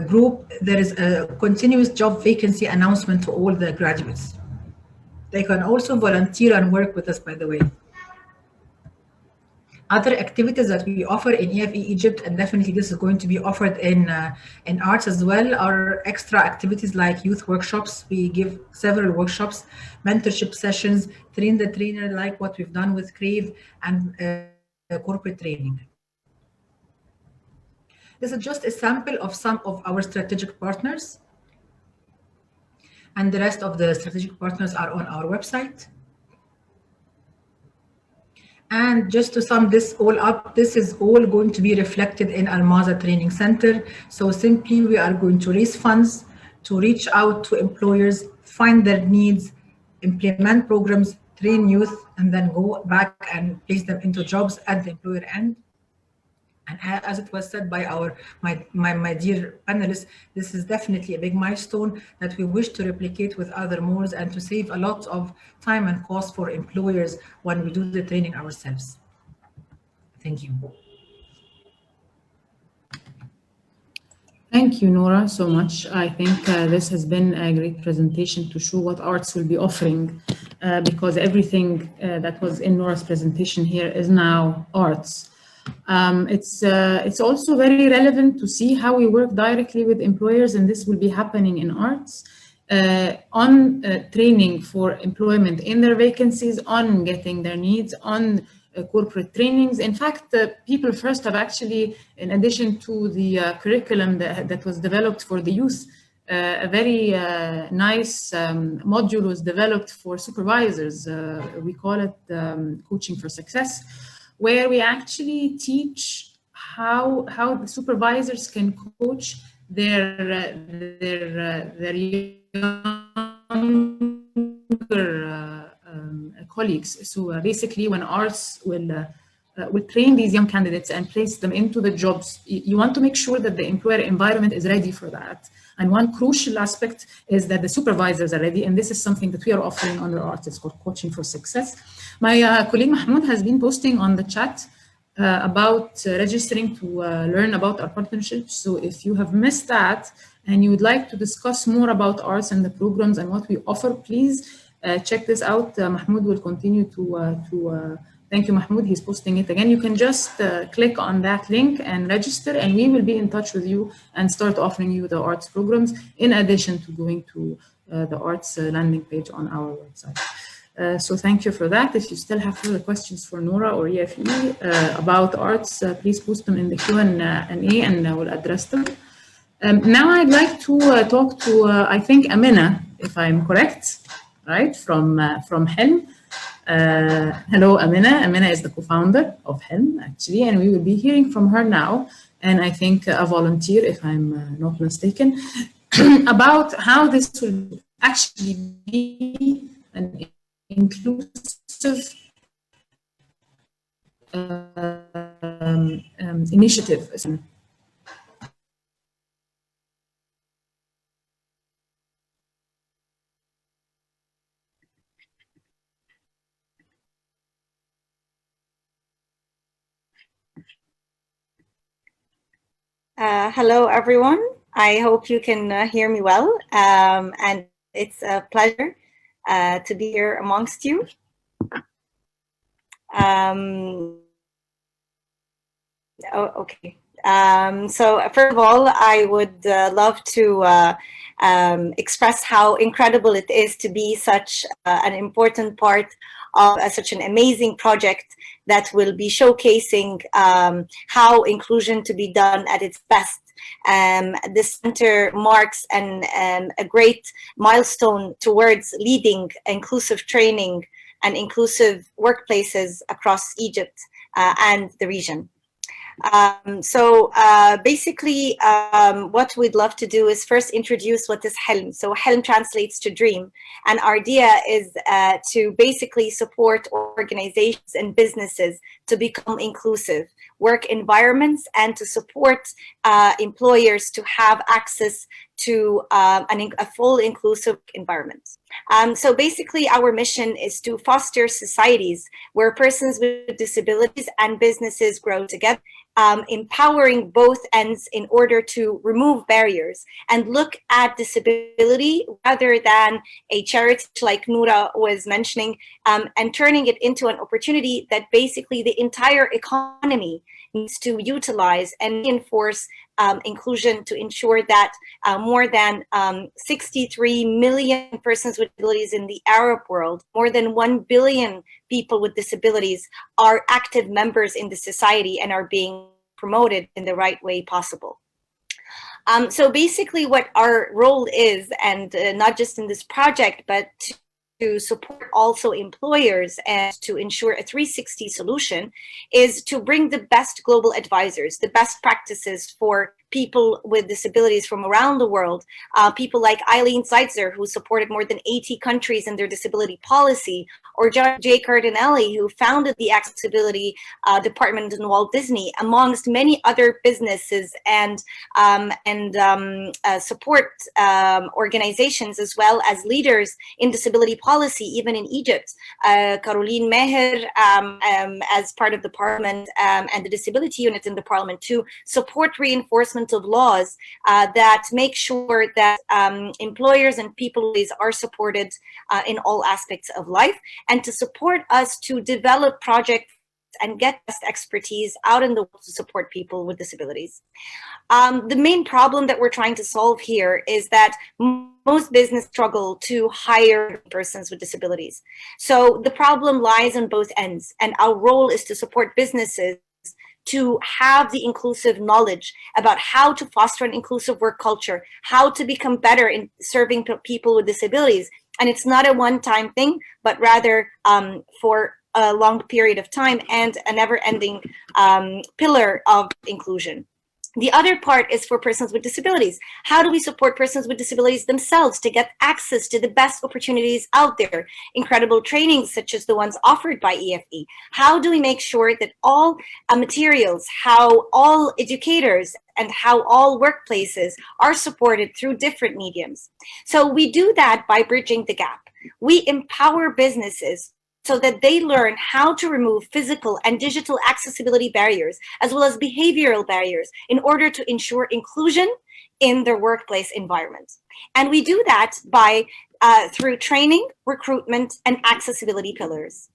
group, there is a continuous job vacancy announcement to all the graduates. They can also volunteer and work with us, by the way. Other activities that we offer in EFE-Egypt, and definitely this is going to be offered in arts as well, are extra activities like youth workshops. We give several workshops, mentorship sessions, train the trainer, like what we've done with Crave, and corporate training. This is just a sample of some of our strategic partners. And the rest of the strategic partners are on our website. And just to sum this all up, this is all going to be reflected in Almaza Training Center. So simply we are going to raise funds to reach out to employers, find their needs, implement programs, train youth, and then go back and place them into jobs at the employer end. And as it was said by my dear panelists, this is definitely a big milestone that we wish to replicate with other malls and to save a lot of time and cost for employers when we do the training ourselves. Thank you. Thank you, Nora, so much. I think this has been a great presentation to show what arts will be offering, because everything that was in Nora's presentation here is now arts. It's also very relevant to see how we work directly with employers, and this will be happening in arts on training for employment in their vacancies, on getting their needs, on corporate trainings. In fact, People First have actually, in addition to the curriculum that was developed for the youth, a very nice module was developed for supervisors. We call it Coaching for Success, where we actually teach how the supervisors can coach their younger colleagues. So basically, when arts will train these young candidates and place them into the jobs, you want to make sure that the employer environment is ready for that. And one crucial aspect is that the supervisors are ready, and this is something that we are offering under arts. It's called Coaching for Success. My colleague Mahmoud has been posting on the chat about registering to learn about our partnerships. So if you have missed that and you would like to discuss more about arts and the programs and what we offer, please check this out. Mahmoud will continue to thank you, Mahmoud. He's posting it again. You can just click on that link and register, and we will be in touch with you and start offering you the arts programs, in addition to going to the arts landing page on our website. So thank you for that. If you still have further questions for Nora or EFE about arts, please post them in the Q&A and we'll address them. Now I'd like to talk to, I think, Amina, if I'm correct, right, from Helm. Hello, Amina. Amina is the co-founder of Helm, actually, and we will be hearing from her now, and I think a volunteer, if I'm not mistaken, about how this will actually be an inclusive initiative. Hello, everyone. I hope you can hear me well. And it's a pleasure to be here amongst you. Okay. So first of all, I would love to express how incredible it is to be such an important part of such an amazing project that will be showcasing how inclusion to be done at its best. This center marks a great milestone towards leading inclusive training and inclusive workplaces across Egypt. and the region. Basically, what we'd love to do is first introduce what is Helm. So Helm translates to dream. And our idea is to basically support organizations and businesses to become inclusive, work environments, and to support employers to have access to a full inclusive environment. So basically our mission is to foster societies where persons with disabilities and businesses grow together, empowering both ends in order to remove barriers and look at disability rather than a charity, like Noura was mentioning, and turning it into an opportunity that basically the entire economy needs to utilize and reinforce inclusion to ensure that more than 63 million persons with disabilities in the Arab world, more than 1 billion people with disabilities are active members in the society and are being promoted in the right way possible. So basically what our role is, and not just in this project, but to support also employers and to ensure a 360 solution, is to bring the best global advisors, the best practices for people with disabilities from around the world, people like Eileen Zeitzer, who supported more than 80 countries in their disability policy, or John J. Cardinelli, who founded the accessibility department in Walt Disney, amongst many other businesses and support organizations, as well as leaders in disability policy, even in Egypt. Caroline Meher, as part of the parliament and the disability unit in the parliament, to support reinforcement of laws that make sure that employers and people are supported in all aspects of life, and to support us to develop projects and get best expertise out in the world to support people with disabilities. The main problem that we're trying to solve here is that most business struggle to hire persons with disabilities. So the problem lies on both ends, and our role is to support businesses to have the inclusive knowledge about how to foster an inclusive work culture, how to become better in serving people with disabilities. And it's not a one-time thing, but rather for a long period of time and a never-ending pillar of inclusion. The other part is for persons with disabilities. How do we support persons with disabilities themselves to get access to the best opportunities out there? Incredible trainings such as the ones offered by EFE. How do we make sure that all materials, how all educators and how all workplaces are supported through different mediums? So we do that by bridging the gap. We empower businesses so that they learn how to remove physical and digital accessibility barriers, as well as behavioral barriers, in order to ensure inclusion in their workplace environment. And we do that by through training, recruitment, and accessibility pillars.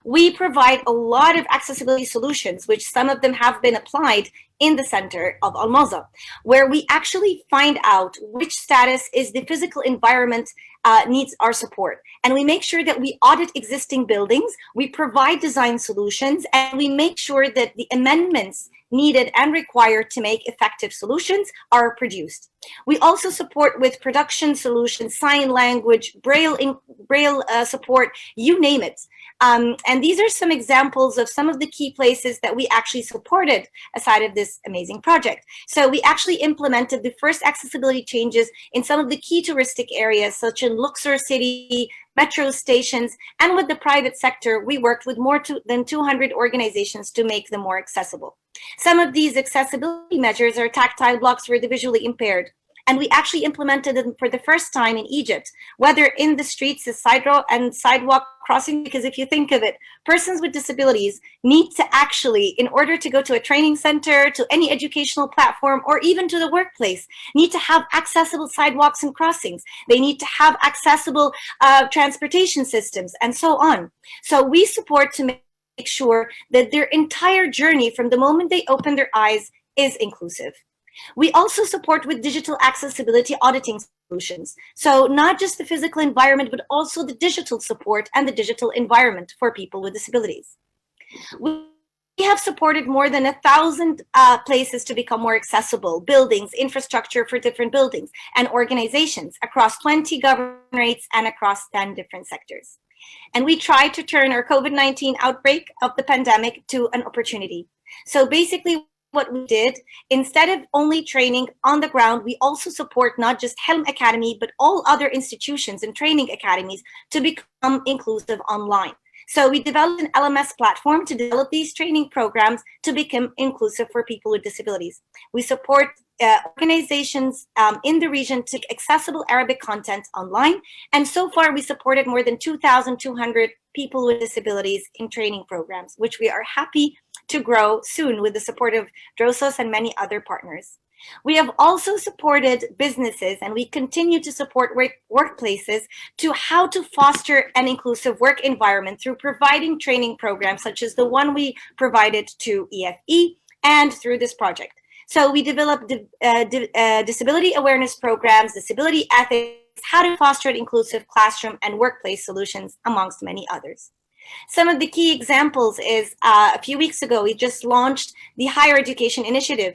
We provide a lot of accessibility solutions, which some of them have been applied in the center of Almaza, where we actually find out which status is the physical environment needs our support. And we make sure that we audit existing buildings, we provide design solutions, and we make sure that the amendments needed and required to make effective solutions are produced. We also support with production solutions, sign language, braille support, you name it. And these are some examples of some of the key places that we actually supported aside of this amazing project. So we actually implemented the first accessibility changes in some of the key touristic areas, such as Luxor City, metro stations, and with the private sector, we worked with more than 200 organizations to make them more accessible. Some of these accessibility measures are tactile blocks for the visually impaired, and we actually implemented them for the first time in Egypt, whether in the streets, the sidewalk crossing, because if you think of it, persons with disabilities need to actually, in order to go to a training center, to any educational platform, or even to the workplace, need to have accessible sidewalks and crossings. They need to have accessible transportation systems, and so on. So we support to make sure that their entire journey from the moment they open their eyes is inclusive. We also support with digital accessibility auditing solutions. So not just the physical environment, but also the digital support and the digital environment for people with disabilities. We have supported more than 1,000 places to become more accessible, buildings, infrastructure for different buildings, and organizations across 20 governorates and across 10 different sectors. And we tried to turn our COVID-19 outbreak of the pandemic to an opportunity. So basically what we did, instead of only training on the ground, we also support not just Helm Academy, but all other institutions and training academies to become inclusive online. So we developed an LMS platform to develop these training programs to become inclusive for people with disabilities. We support organizations in the region to accessible Arabic content online. And so far, we supported more than 2,200 people with disabilities in training programs, which we are happy to grow soon with the support of Drosos and many other partners. We have also supported businesses, and we continue to support workplaces to how to foster an inclusive work environment through providing training programs such as the one we provided to EFE and through this project. So we developed disability awareness programs, disability ethics, how to foster an inclusive classroom and workplace solutions, amongst many others. Some of the key examples is a few weeks ago, we just launched the Higher Education Initiative,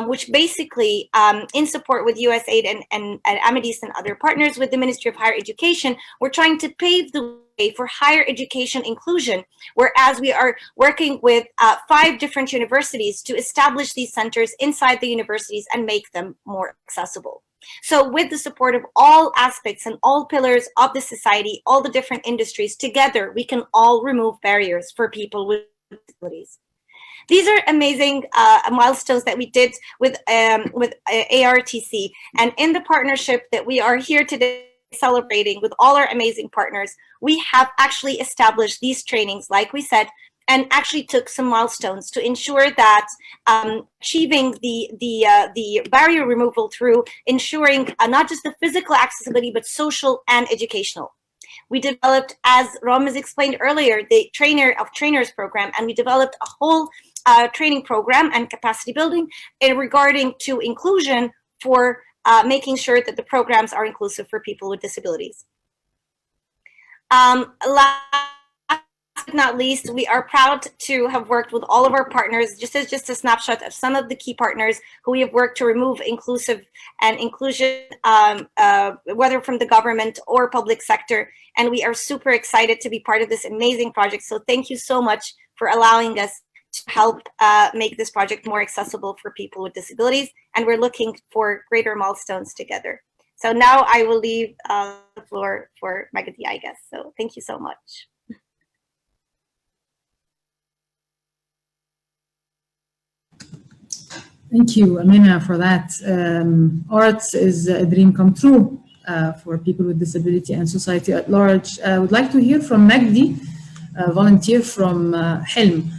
which basically in support with USAID and Amadis and other partners with the Ministry of Higher Education, we're trying to pave the way for higher education inclusion, whereas we are working with 5 different universities to establish these centers inside the universities and make them more accessible. So with the support of all aspects and all pillars of the society, all the different industries, together we can all remove barriers for people with disabilities. These are amazing milestones that we did with ARTC, and in the partnership that we are here today celebrating with all our amazing partners, we have actually established these trainings, like we said, and actually took some milestones to ensure that achieving the barrier removal through ensuring not just the physical accessibility, but social and educational. We developed, as Ramaz explained earlier, the Trainer of Trainers program, and we developed a whole training program and capacity building regarding to inclusion for making sure that the programs are inclusive for people with disabilities. Last but not least, we are proud to have worked with all of our partners. Just a snapshot of some of the key partners who we have worked to remove inclusive and inclusion, whether from the government or public sector. And we are super excited to be part of this amazing project. So thank you so much for allowing us to help make this project more accessible for people with disabilities. And we're looking for greater milestones together. So now I will leave the floor for Majid, I guess. So thank you so much. Thank you, Amina, for that. Arts is a dream come true for people with disability and society at large. I would like to hear from Magdi, a volunteer from Helm,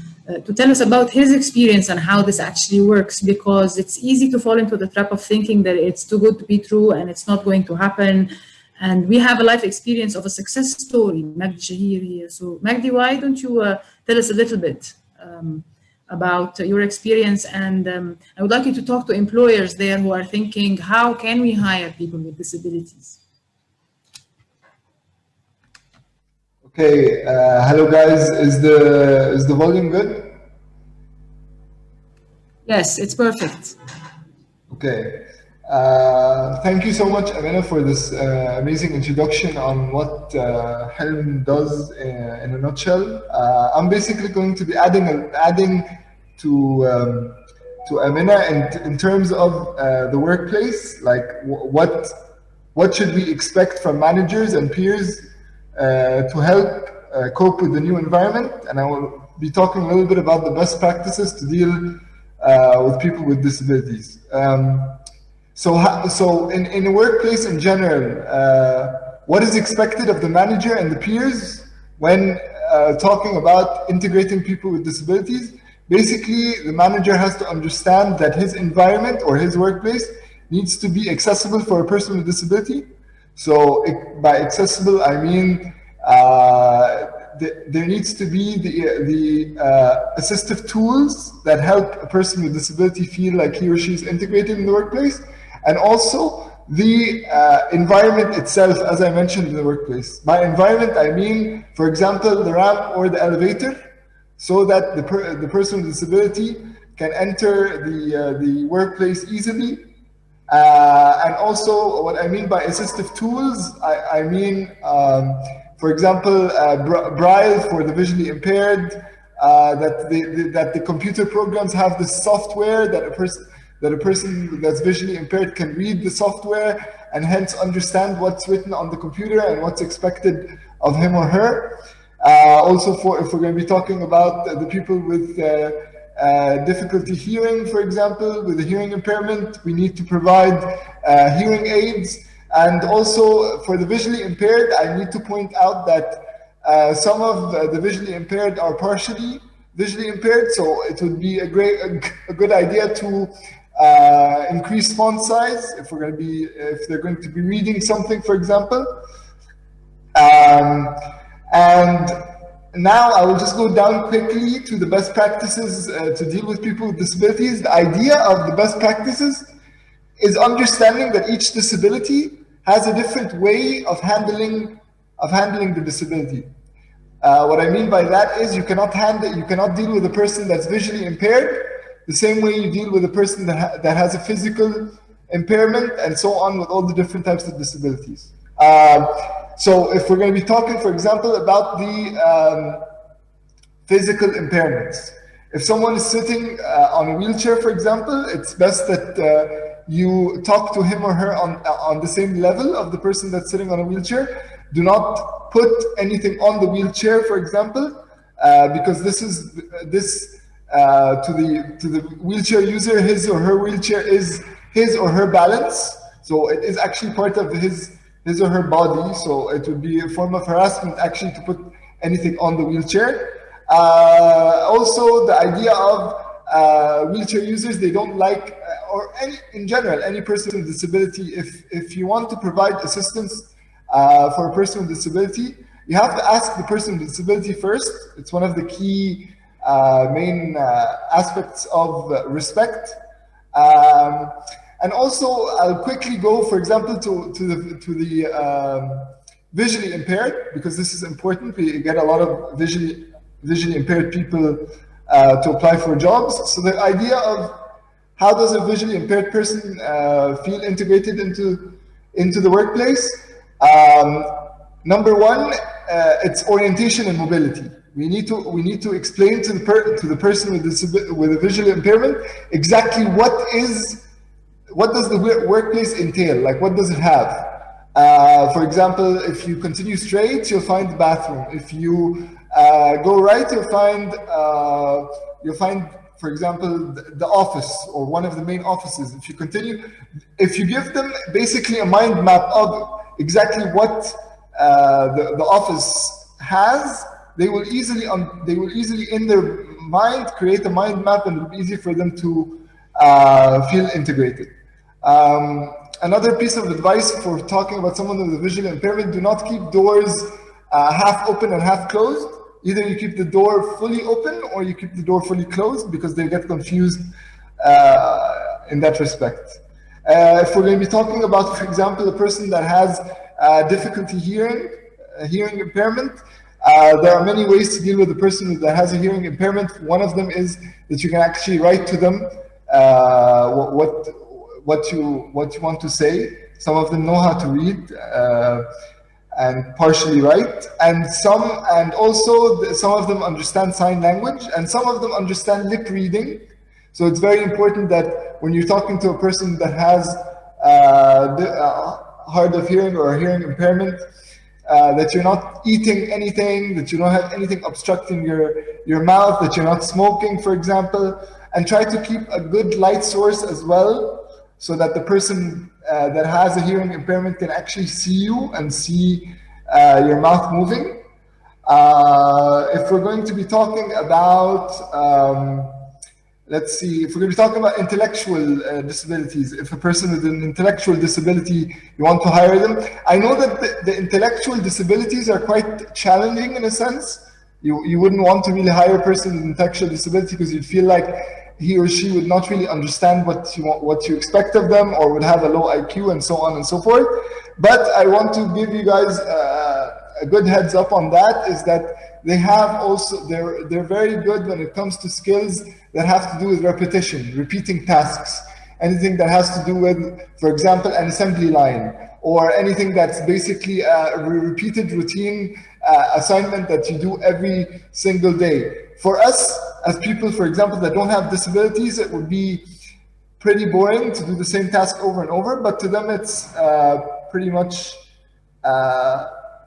to tell us about his experience and how this actually works, because it's easy to fall into the trap of thinking that it's too good to be true and it's not going to happen. And we have a life experience of a success story, Magdi Shahir here. So Magdi, why don't you tell us a little bit about your experience, and I would like you to talk to employers there who are thinking, how can we hire people with disabilities? Okay, hello guys, is the volume good? Yes, it's perfect. Okay, thank you so much, Amina, for this amazing introduction on what Helm does in a nutshell. I'm basically going to be adding to Amina in terms of the workplace, like what should we expect from managers and peers to help cope with the new environment. And I will be talking a little bit about the best practices to deal with people with disabilities. So in a workplace in general, what is expected of the manager and the peers when talking about integrating people with disabilities? Basically, the manager has to understand that his environment or his workplace needs to be accessible for a person with disability. So by accessible, I mean there needs to be the assistive tools that help a person with disability feel like he or she is integrated in the workplace, and also the environment itself, as I mentioned, in the workplace. By environment, I mean, for example, the ramp or the elevator, so that the person with disability can enter the workplace easily. And also, what I mean by assistive tools, I mean, for For example, Braille for the visually impaired, that the computer programs have the software that a person that's visually impaired can read the software and hence understand what's written on the computer and what's expected of him or her. Also, if we're going to be talking about the people with difficulty hearing, for example, with a hearing impairment, we need to provide hearing aids. And also for the visually impaired, I need to point out that some of the visually impaired are partially visually impaired, so it would be a good idea to increase font size if they're going to be reading something, for example. And now I will just go down quickly to the best practices to deal with people with disabilities. The idea of the best practices is understanding that each disability has a different way of handling the disability. What I mean by that is you cannot deal with a person that's visually impaired the same way you deal with a person that has a physical impairment, and so on, with all the different types of disabilities. So if we're going to be talking, for example, about the physical impairments, if someone is sitting on a wheelchair, for example, it's best that you talk to him or her on the same level of the person that's sitting on a wheelchair. Do not put anything on the wheelchair, for example, because to the wheelchair user, his or her wheelchair is his or her balance. So it is actually part of his or her body. So it would be a form of harassment actually to put anything on the wheelchair. Also, the idea of wheelchair users, they don't like, in general, any person with disability, if you want to provide assistance for a person with disability, you have to ask the person with disability first. It's one of the key main aspects of respect. And also, I'll quickly go, for example, to the visually impaired, because this is important. We get a lot of visually impaired people to apply for jobs. So the idea of how does a visually impaired person feel integrated into the workplace? Number one, it's orientation and mobility. We need to explain to the person with a visual impairment exactly what does the workplace entail, like what does it have. For example, if you continue straight, you'll find the bathroom. If you go right, you'll find, for example, the office or one of the main offices. If you continue, if you give them basically a mind map of exactly what the office has, they will easily in their mind create a mind map, and it'll be easy for them to feel integrated. Another piece of advice for talking about someone with a visual impairment: do not keep doors half open and half closed. Either you keep the door fully open or you keep the door fully closed, because they get confused in that respect. If we're going to be talking about, for example, a person that has difficulty hearing, a hearing impairment, there are many ways to deal with a person that has a hearing impairment. One of them is that you can actually write to them what you want to say. Some of them know how to read and partially write, and also some of them understand sign language, and some of them understand lip reading. So it's very important that when you're talking to a person that has hard of hearing or a hearing impairment, that you're not eating anything, that you don't have anything obstructing your mouth, that you're not smoking, for example, and try to keep a good light source as well, so that the person that has a hearing impairment can actually see you and see your mouth moving. If we're going to be talking about, let's see, if we're going to be talking about intellectual disabilities, if a person with an intellectual disability, you want to hire them. I know that the intellectual disabilities are quite challenging in a sense. You wouldn't want to really hire a person with intellectual disability because you'd feel like he or she would not really understand what you expect of them, or would have a low IQ, and so on and so forth. But I want to give you guys a good heads up on that, is that they have also, they're very good when it comes to skills that have to do with repetition, repeating tasks, anything that has to do with, for example, an assembly line, or anything that's basically a repeated routine assignment that you do every single day. For us, as people, for example, that don't have disabilities, it would be pretty boring to do the same task over and over, but to them it's pretty much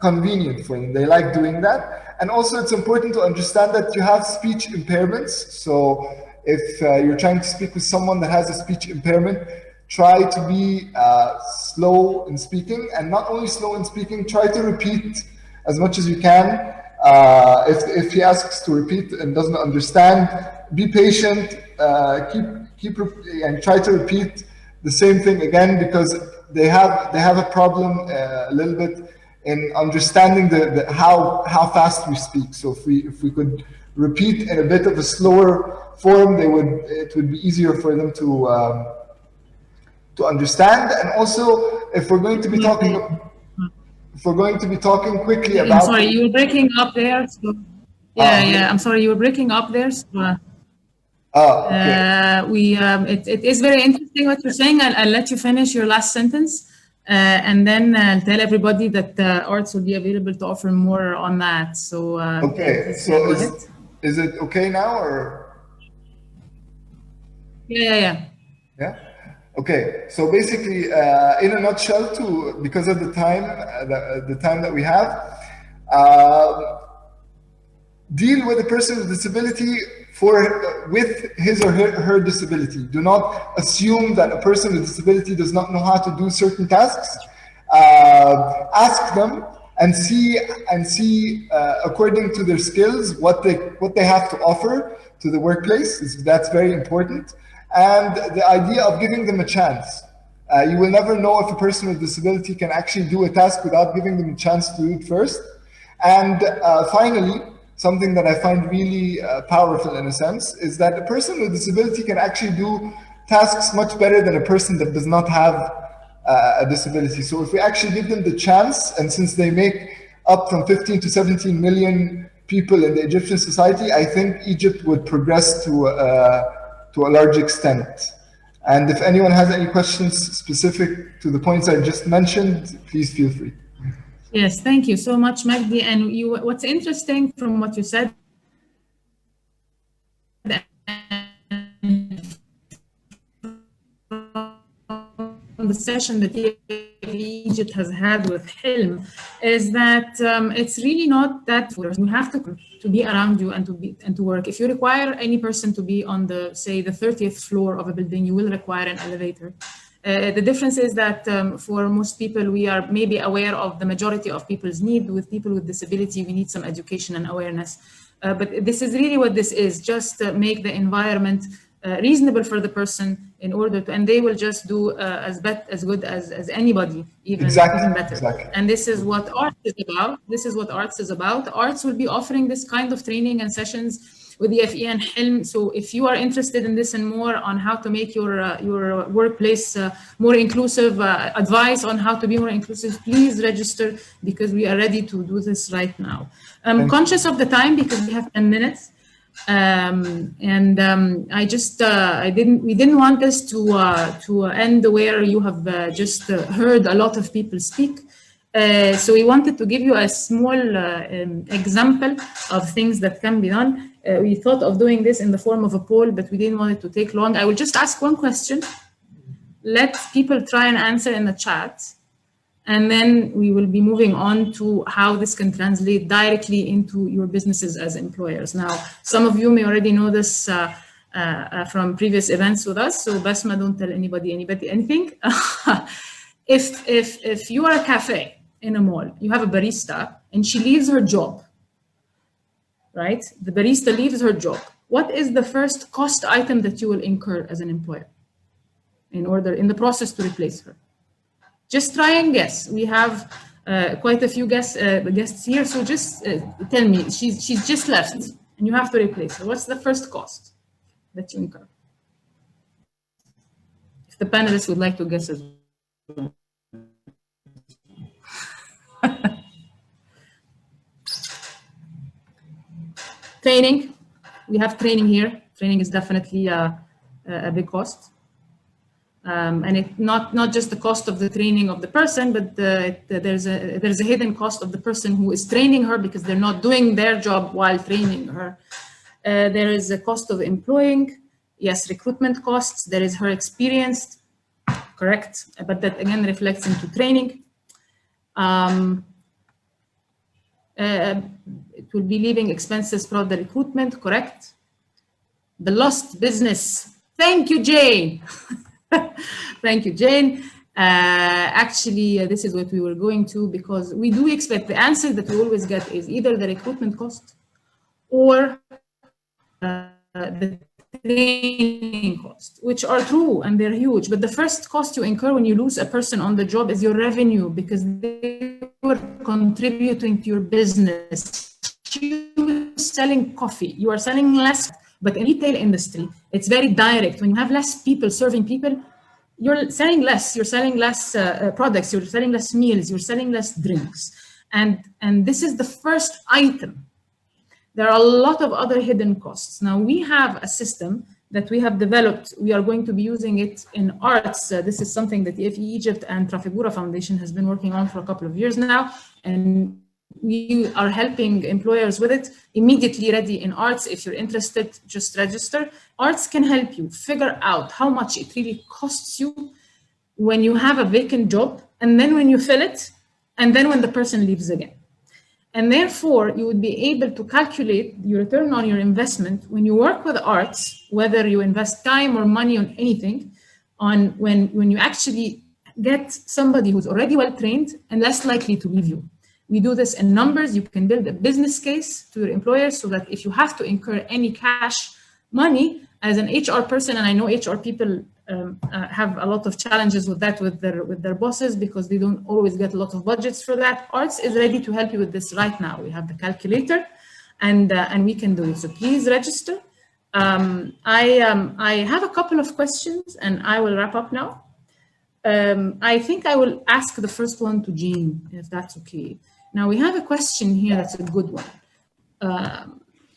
convenient for them. They like doing that. And also it's important to understand that you have speech impairments. So if you're trying to speak with someone that has a speech impairment, try to be slow in speaking, and not only slow in speaking, try to repeat as much as you can. If he asks to repeat and doesn't understand, be patient, keep and try to repeat the same thing again, because they have a problem a little bit in understanding how fast we speak. So if we could repeat in a bit of a slower form, it would be easier for them to understand. And also, if we're going to be talking quickly about. I'm sorry, you were breaking up there. So, yeah. I'm sorry, you were breaking up there. So, okay. It is very interesting what you're saying. I'll let you finish your last sentence, and then I'll tell everybody that Arts will be available to offer more on that. So okay. So is it okay now, or? Yeah. Okay, so basically, in a nutshell, because of the time that we have, deal with a person with disability with his or her disability. Do not assume that a person with disability does not know how to do certain tasks. Ask them and see according to their skills what they have to offer to the workplace. That's very important. And the idea of giving them a chance. You will never know if a person with disability can actually do a task without giving them a chance to do it first. And finally, something that I find really powerful in a sense is that a person with disability can actually do tasks much better than a person that does not have a disability. So if we actually give them the chance, and since they make up from 15 to 17 million people in the Egyptian society, I think Egypt would progress to a large extent. And if anyone has any questions specific to the points I just mentioned, please feel free. Yes, thank you so much, Magdi. And what's interesting from what you said, the session that EFE-Egypt has had with Helm, is that it's really not that you have to be around you and to work. If you require any person to be on the 30th floor of a building, you will require an elevator. The difference is that for most people, we are maybe aware of the majority of people's need. With people with disability, we need some education and awareness. But this is really what this is, just make the environment reasonable for the person in order to, and they will just do as good as anybody, even better. Exactly. And this is what Arts is about. This is what Arts is about. Arts will be offering this kind of training and sessions with the EFE and Helm. So if you are interested in this and more on how to make your workplace more inclusive, advice on how to be more inclusive, please register, because we are ready to do this right now. I'm conscious of the time because we have 10 minutes. We didn't want this to end where you have just heard a lot of people speak. So we wanted to give you a small example of things that can be done. We thought of doing this in the form of a poll, but we didn't want it to take long. I will just ask one question. Let people try and answer in the chat. And then we will be moving on to how this can translate directly into your businesses as employers. Now, some of you may already know this from previous events with us. So Basma, don't tell anybody anything. If you are a cafe in a mall, you have a barista and she leaves her job, right? The barista leaves her job. What is the first cost item that you will incur as an employer in the process to replace her? Just try and guess. We have quite a few guests here, so just tell me. She's just left, and you have to replace her. What's the first cost that you incur? If the panelists would like to guess as well. Training. We have training here. Training is definitely a big cost. And it not just the cost of the training of the person, but there's a hidden cost of the person who is training her because they're not doing their job while training her. There is a cost of employing, yes, recruitment costs. There is her experience, correct, but that again reflects into training. It will be leaving expenses for the recruitment, correct. The lost business. Thank you, Jane. Thank you, Jane. Actually, this is what we were going to, because we do expect the answer that we always get is either the recruitment cost or the training cost, which are true and they're huge. But the first cost you incur when you lose a person on the job is your revenue, because they were contributing to your business. You selling coffee, you are selling less. But in retail industry, it's very direct. When you have less people serving people, you're selling less. You're selling less products. You're selling less meals. You're selling less drinks. And this is the first item. There are a lot of other hidden costs. Now we have a system that we have developed. We are going to be using it in arts. This is something that the EFE-Egypt and Trafigura Foundation has been working on for a couple of years now. And we are helping employers with it. Immediately ready in arts. If you're interested, just register. Arts can help you figure out how much it really costs you when you have a vacant job, and then when you fill it, and then when the person leaves again. And therefore, you would be able to calculate your return on your investment when you work with arts, whether you invest time or money on anything, on when you actually get somebody who's already well trained and less likely to leave you. We do this in numbers. You can build a business case to your employers so that if you have to incur any cash money as an HR person, and I know HR people have a lot of challenges with that with their bosses because they don't always get a lot of budgets for that. Arts is ready to help you with this right now. We have the calculator, and we can do it. So please register. I have a couple of questions, and I will wrap up now. I think I will ask the first one to Jean, if that's okay. Now we have a question here that's a good one.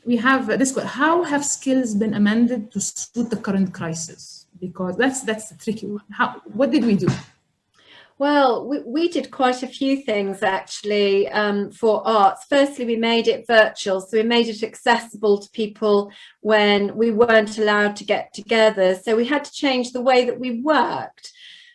We have this question: how have skills been amended to suit the current crisis? Because that's the tricky one. What did we do? Well, we did quite a few things actually for arts. Firstly, we made it virtual, so we made it accessible to people when we weren't allowed to get together. So we had to change the way that we worked.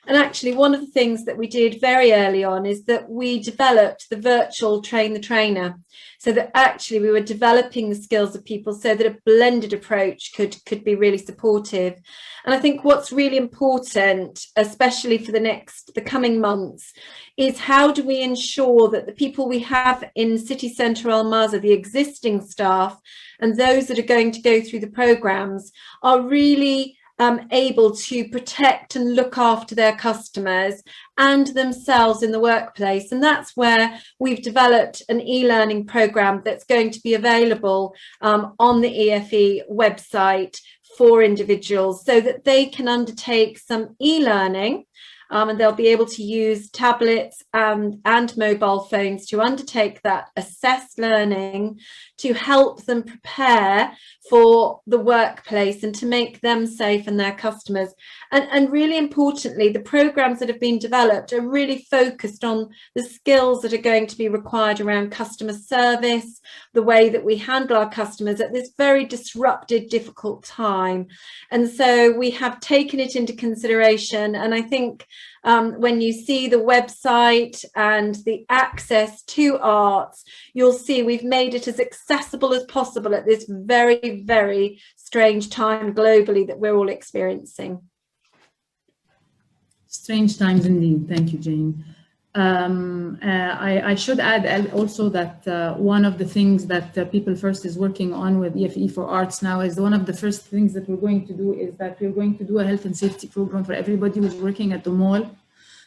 And actually, one of the things that we did very early on is that we developed the virtual train the trainer, so that actually we were developing the skills of people so that a blended approach could be really supportive. And I think what's really important, especially for the coming months, is how do we ensure that the people we have in City Centre Almaza, the existing staff, and those that are going to go through the programs are really able to protect and look after their customers and themselves in the workplace. And that's where we've developed an e-learning program that's going to be available on the EFE website for individuals so that they can undertake some e-learning. And they'll be able to use tablets and mobile phones to undertake that assessed learning to help them prepare for the workplace and to make them safe and their customers. And really importantly, the programs that have been developed are really focused on the skills that are going to be required around customer service, the way that we handle our customers at this very disrupted, difficult time. And so we have taken it into consideration. And I think when you see the website and the access to arts, you'll see we've made it as accessible as possible at this very, very strange time globally that we're all experiencing. Strange times indeed. Thank you, Jane. I should add also that one of the things that People First is working on with EFE for Arts now is one of the first things that we're going to do is that we're going to do a health and safety program for everybody who's working at the mall,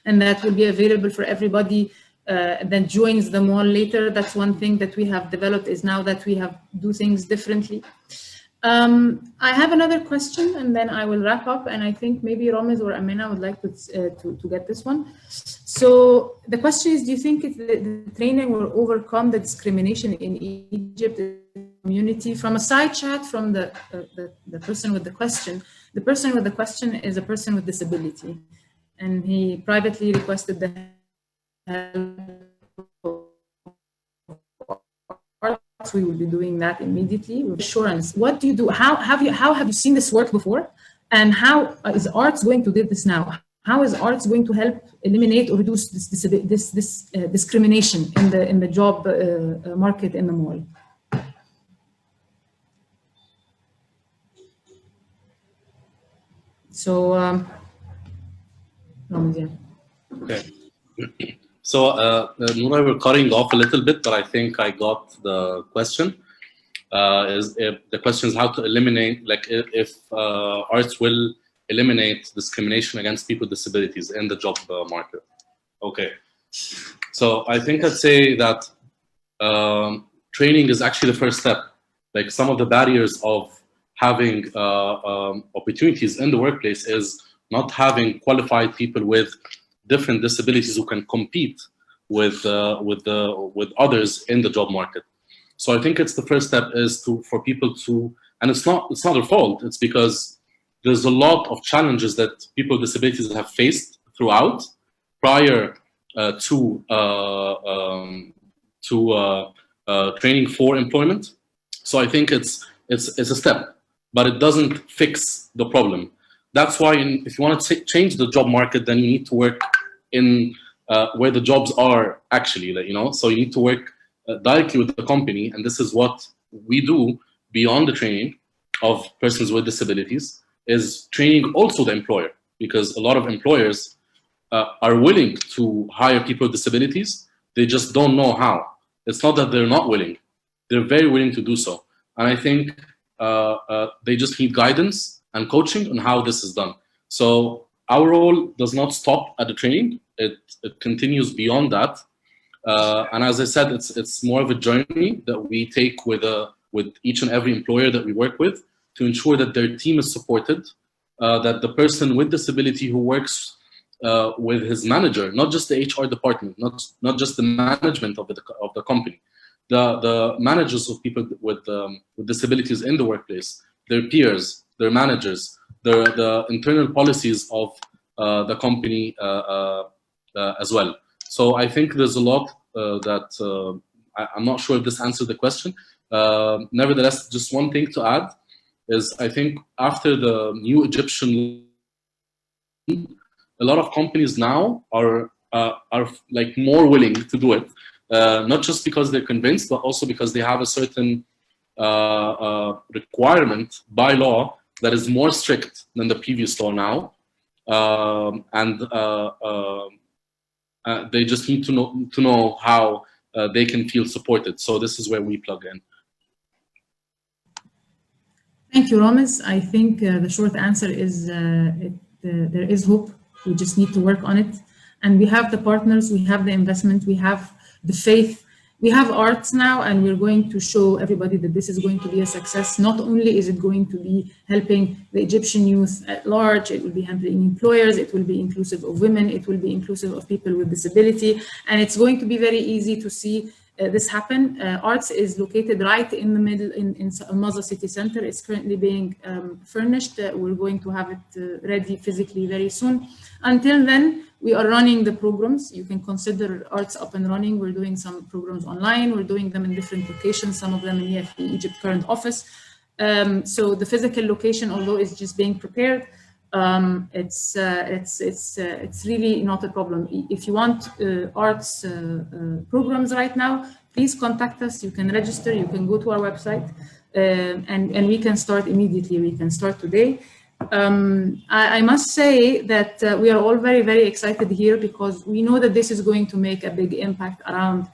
and that will be available for everybody that joins the mall later. That's one thing that we have developed, is now that we have do things differently. I have another question, and then I will wrap up. And I think maybe Ramez or Amina would like to get this one. So the question is: do you think the training will overcome the discrimination in Egypt community? From a side chat from the person with the question, The person with the question is a person with disability, and he privately requested the help. We will be doing that immediately with assurance. What do you do? How have you seen this work before? And how is ARTS going to do this now? How is ARTS going to help eliminate or reduce this discrimination in the job market in the mall? So, okay. So, Noura, we're cutting off a little bit, but I think I got the question. The question is how to eliminate, like, if ARTS will eliminate discrimination against people with disabilities in the job market. Okay. So I think I'd say that training is actually the first step. Like, some of the barriers of having opportunities in the workplace is not having qualified people with different disabilities who can compete with others in the job market. So I think it's the first step is for people to, and it's not their fault. It's because there's a lot of challenges that people with disabilities have faced throughout prior to training for employment. So I think it's a step, but it doesn't fix the problem. That's why if you want to change the job market, then you need to work in where the jobs are actually, so you need to work directly with the company. And this is what we do beyond the training of persons with disabilities, is training also the employer, because a lot of employers are willing to hire people with disabilities. They just don't know how. It's not that they're not willing. They're very willing to do so. And I think they just need guidance and coaching on how this is done. So our role does not stop at the training. It continues beyond that. And as I said, it's more of a journey that we take with each and every employer that we work with to ensure that their team is supported, that the person with disability who works with his manager, not just the HR department, not just the management of the company, the managers of people with disabilities in the workplace, their peers, their managers, the internal policies of the company as well. So I think there's a lot that I'm not sure if this answered the question. Nevertheless, just one thing to add is I think after the new Egyptian, a lot of companies now are like more willing to do it, not just because they're convinced, but also because they have a certain requirement by law that is more strict than the previous law now, and they just need to know how they can feel supported. So this is where we plug in. Thank you, Ramez. I think the short answer is there is hope. We just need to work on it. And we have the partners, we have the investment, we have the faith, we have ARTS now, and we're going to show everybody that this is going to be a success. Not only is it going to be helping the Egyptian youth at large, it will be helping employers, it will be inclusive of women, it will be inclusive of people with disability, and it's going to be very easy to see this happen. ARTS is located right in the middle in Almaza City Centre. It's currently being furnished. We're going to have it ready physically very soon. Until then, we are running the programs. You can consider ARTS up and running. We're doing some programs online. We're doing them in different locations, some of them in EFE-Egypt current office. So the physical location, although it's just being prepared, it's really not a problem. If you want ARTS programs right now, please contact us. You can register, you can go to our website, and we can start immediately. We can start today. I must say that we are all very, very excited here because we know that this is going to make a big impact around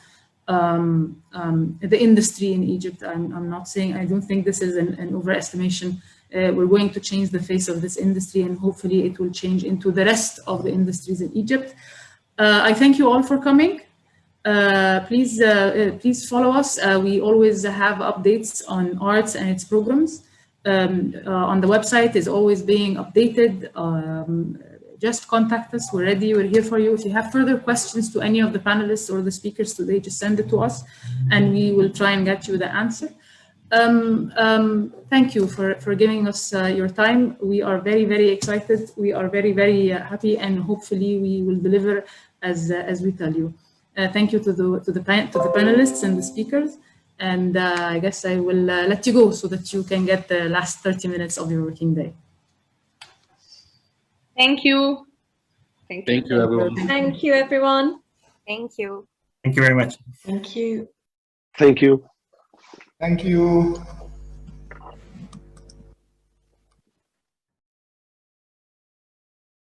the industry in Egypt. I'm not saying, I don't think this is an overestimation. We're going to change the face of this industry, and hopefully it will change into the rest of the industries in Egypt. I thank you all for coming. Please follow us. We always have updates on ARTS and its programs. On the website is always being updated. Just contact us. We're ready. We're here for you. If you have further questions to any of the panelists or the speakers today, just send it to us and we will try and get you the answer. Thank you for giving us your time. We are very, very excited. We are very, very happy, and hopefully we will deliver as we tell you. Thank you to the panelists and the speakers. And I guess I will let you go so that you can get the last 30 minutes of your working day. Thank you. Thank you, everyone. Thank you, everyone. Thank you. Thank you very much. Thank you. Thank you. Thank you.